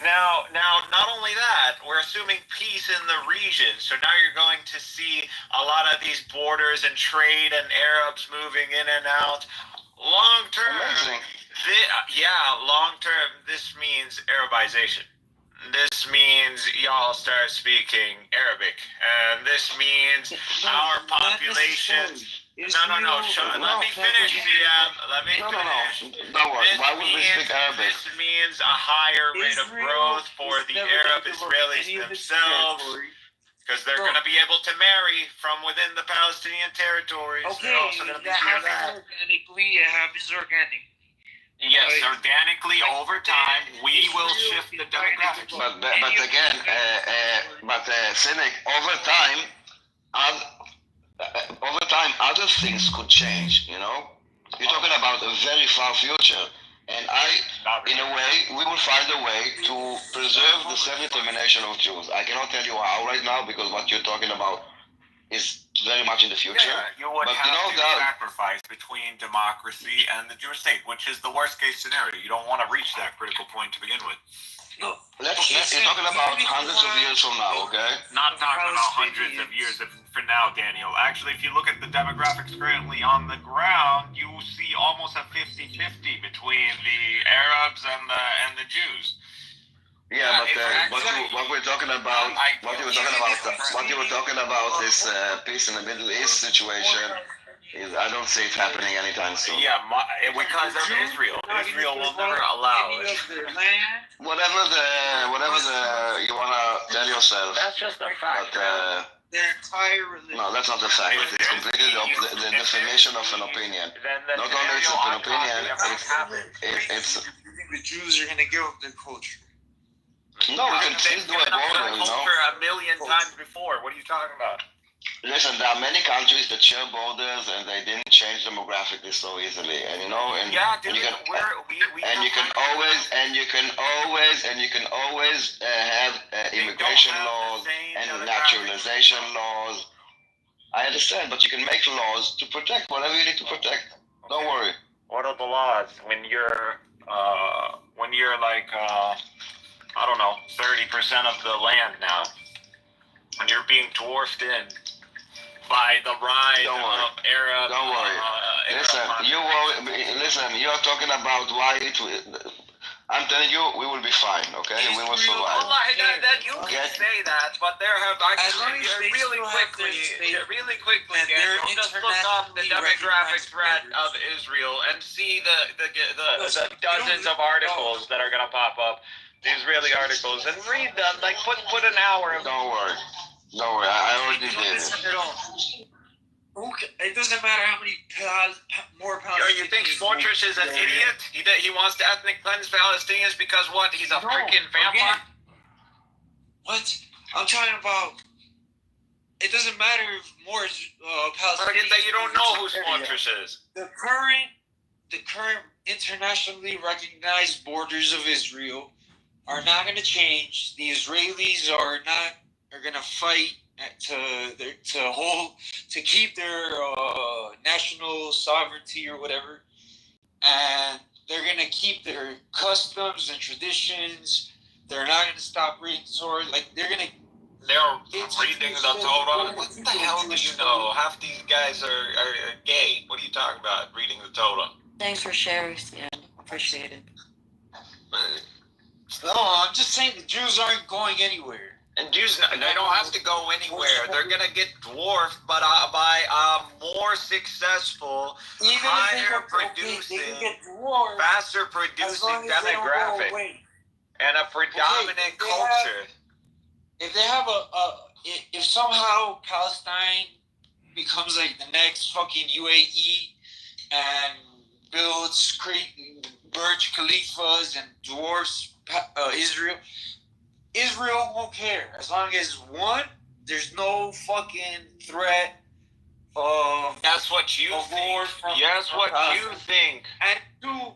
Now, not only that, we're assuming peace in the region. So now you're going to see a lot of these borders and trade and Arabs moving in and out. Long term, long term, this means Arabization. This means y'all start speaking Arabic. And this means our population... No. Let me finish, Siam. Let me finish. Why would we speak Arabic? This means a higher rate of growth for the Arab Israelis themselves, because they're going to be able to marry from within the Palestinian territories. Okay, they're also going to be doing that. Organically, it happens organic. Yes, organically over time, we will shift the demographics. But again, Cynic, over time, other things could change, You're talking about a very far future. And in a way, we will find a way to preserve the self-determination of Jews. I cannot tell you how right now, because what you're talking about is very much in the future. You would have to sacrifice between democracy and the Jewish state, which is the worst case scenario. You don't want to reach that critical point to begin with. You're talking about hundreds of years from now, okay? Not talking about hundreds of years for now, Daniel. Actually, if you look at the demographics currently on the ground, you see almost a 50-50 between the Arabs and the Jews. Yeah, but what we're talking about, what you were talking about this peace in the Middle East situation. I don't see it happening anytime soon. Yeah, because of Israel. Israel will never allow it. Whatever you wanna tell yourself. That's just a fact. No, that's not a fact. It's completely the definition of an opinion. Not only it's an opinion, it's. You think the Jews are gonna give up their culture? No, we can still do a border, culture a million times before. What are you talking about? Listen, there are many countries that share borders, and they didn't change demographically so easily. And you can always have immigration laws and naturalization laws. I understand, but you can make laws to protect whatever you need to protect. Don't worry. What are the laws when you're like 30% of the land now, when you're being dwarfed in by the rise of Arab. Don't worry. Listen, you're talking about why it will. I'm telling you, we will be fine, okay? We will survive. You can say that, but there have really quickly, just look up the demographic threat of Israel and see the dozens of articles that are going to pop up, the Israeli articles, and read them. Like put an hour. Don't worry, I already did it. It doesn't matter how many more Palestinians. You think Fortress is an idiot? He wants to ethnic cleanse Palestinians because what? He's a freaking vampire? What? I'm talking about. It doesn't matter if more Palestinians. You don't know who Fortress is. The current the current internationally recognized borders of Israel are not going to change. The Israelis are going to fight to keep their national sovereignty or whatever, and they're going to keep their customs and traditions. They're not going to stop reading Torah. Like they're reading the Torah. What the hell do you know? Half these guys are gay. What are you talking about? Reading the Torah. Thanks for sharing, Stan. Appreciate it. No, I'm just saying the Jews aren't going anywhere. And Jews, they don't have to go anywhere. They're going to get dwarfed by more successful, higher producing, faster producing demographic, and a predominant culture. If they have if somehow Palestine becomes like the next fucking UAE and builds Burj Khalifas and dwarfs Israel won't care. As long as one, there's no fucking threat of that's what you think. That's what you think. And two,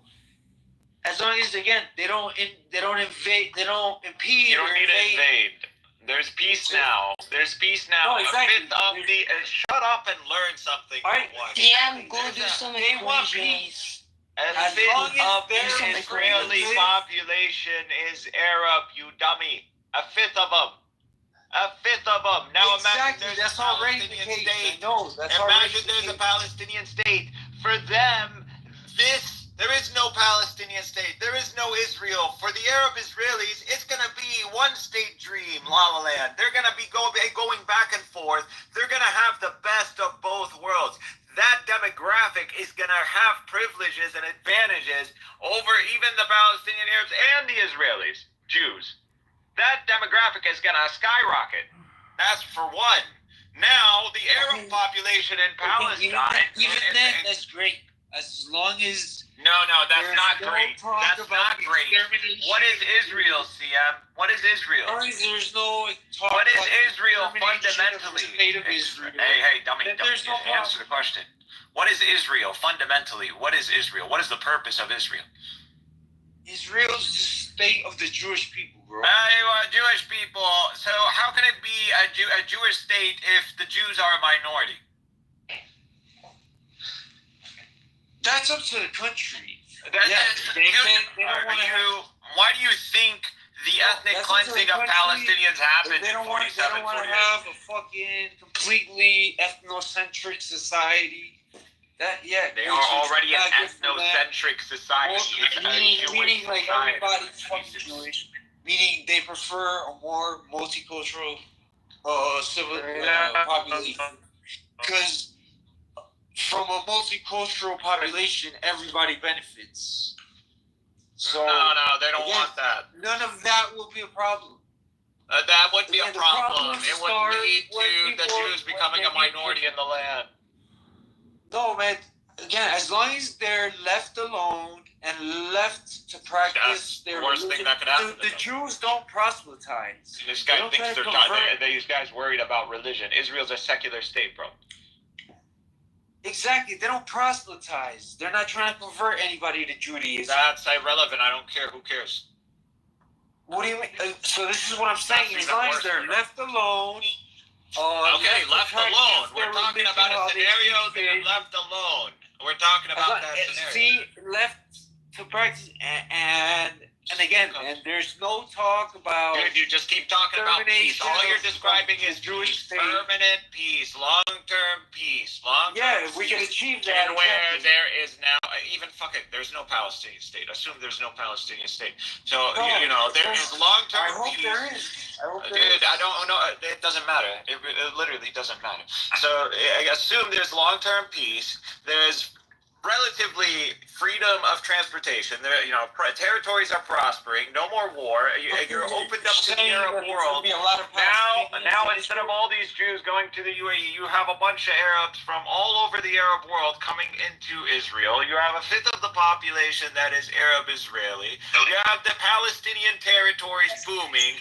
as long as again they don't invade, they don't impede. You don't need to invade. There's peace now. There's peace now. No, exactly. Shut up and learn something. DM, go do some They want peace. A fifth of the Israeli population is Arab, you dummy. A fifth of them. Now imagine there's a Palestinian state. Imagine there's a Palestinian state. For them, there is no Palestinian state. There is no Israel. For the Arab Israelis, it's going to be one state dream, La La Land. They're going to be going back and forth. They're going to have the best of both worlds. That demographic is going to have privileges and advantages over even the Palestinian Arabs and the Israelis, Jews. That demographic is going to skyrocket. That's for one. Now, the Arab population in Palestine... Even then, that's great. As long as... No, that's not great. That's not great. What is Israel, CM? What is Israel? There's no talk. What is Israel fundamentally? Hey, dummy. Answer the question. What is Israel fundamentally? What is Israel? What is the purpose of Israel? Israel's the state of the Jewish people, bro. Jewish people. So how can it be a Jewish state if the Jews are a minority? That's up to the country. Why do you think the ethnic cleansing of Palestinians happened in 47? They don't want to have a fucking completely ethnocentric society. They are already an ethnocentric society. Meaning like everybody's fucking Jewish. Meaning they prefer a more multicultural civil population. Because from a multicultural population, everybody benefits. So no, they don't want that. None of that will be a problem. That would be a problem. It would lead to the Jews becoming a minority in the land. No, man. Again, as long as they're left alone and left to practice their worst thing that could happen. The Jews don't proselytize. This guy thinks these guys worried about religion. Israel's a secular state, bro. Exactly. They don't proselytize. They're not trying to convert anybody to Judaism. That's irrelevant. I don't care. Who cares? What do you mean? So this is what I'm saying. As long as they're left alone. Left alone. We're talking about a scenario they're left alone. We're talking about that scenario. See, left to practice, and again, and there's no talk about... Dude, you just keep talking about peace. All you're describing is Jewish permanent peace, long-term peace, if we can achieve that. And where there is now, even fuck it, there's no Palestinian state. Assume there's no Palestinian state. So, there is long-term peace. There is. Dude, I don't know. It doesn't matter. It literally doesn't matter. So, I assume there's long-term peace. There's relatively freedom of transportation. There, territories are prospering. No more war. You're opened up to the Arab world. Now, instead of all these Jews going to the UAE, you have a bunch of Arabs from all over the Arab world coming into Israel. You have a fifth of the population that is Arab Israeli. You have the Palestinian territories booming.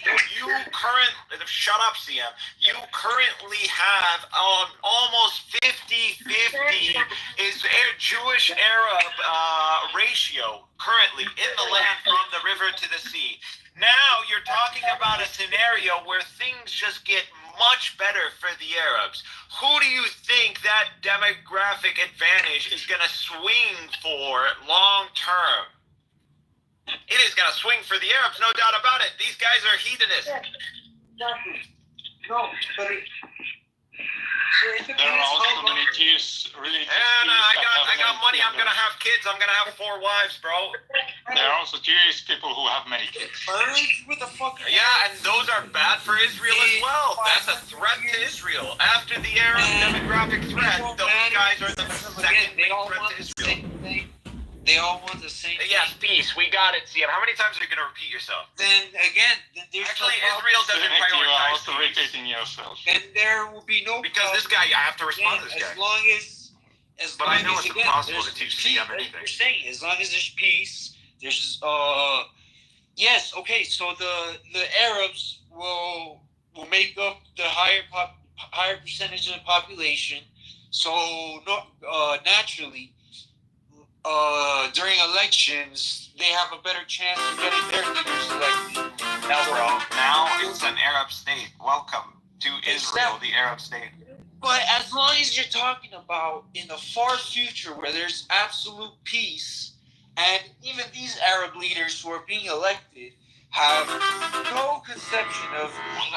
Shut up, CM. You currently have almost 50-50 is Jewish Arab ratio currently in the land from the river to the sea. Now you're talking about a scenario where things just get much better for the Arabs. Who do you think that demographic advantage is going to swing for long term? It is going to swing for the Arabs, no doubt about it. These guys are hedonists. Exactly. No, but there are also many Jews, religious And Jews I got money. I'm gonna have kids. I'm gonna have 4 wives, bro. There are also Jewish people who have many kids. With the fucking yeah, and those are bad for Israel as well. That's a threat to Israel. After the Arab demographic threat, those guys are the second big threat to Israel. They all want the same thing. Yes, peace. We got it, Sian. How many times are you going to repeat yourself? Then again, there's Actually, no Israel doesn't You are prioritize also peace. repeating yourself. And there will be no Because this guy, I have to respond to this guy. As long as But I know it's again, impossible to there's teach peace, Siam like anything. you're saying, as long as there's peace, there's yes, okay. So the Arabs will make up the higher percentage of the population. So naturally, during elections, they have a better chance of getting their leaders elected. No, bro. Now it's an Arab state. Welcome to Israel, the Arab state. But as long as you're talking about in the far future where there's absolute peace, and even these Arab leaders who are being elected have no conception of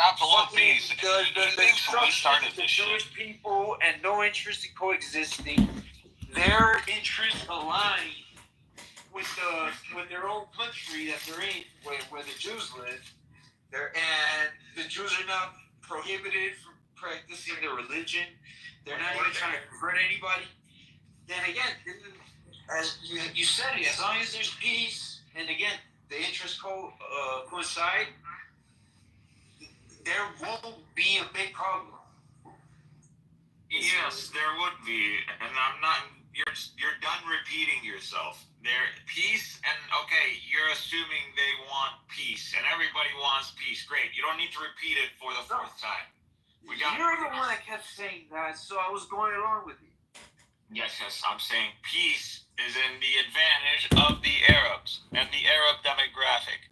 absolute peace. The instructions of the Jewish people and no interest in coexisting, their interests align with their own country that they're in, where the Jews live. And the Jews are not prohibited from practicing their religion. They're not even trying to convert anybody. Then again, as you said it, as long as there's peace, and again, the interests coincide, there won't be a big problem. Yes, there would be, and I'm not. You're done repeating yourself. There, peace, and okay, you're assuming they want peace, and everybody wants peace. Great, you don't need to repeat it for the 4th time. You're the one that kept saying that, so I was going along with you. Yes, I'm saying peace is in the advantage of the Arabs and the Arab demographic.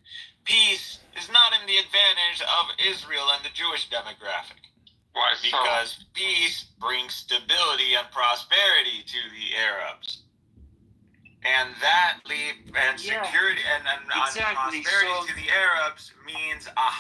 Peace is not in the advantage of Israel and the Jewish demographic. Why so? Because peace brings stability and prosperity to the Arabs. And that security and prosperity to the Arabs means a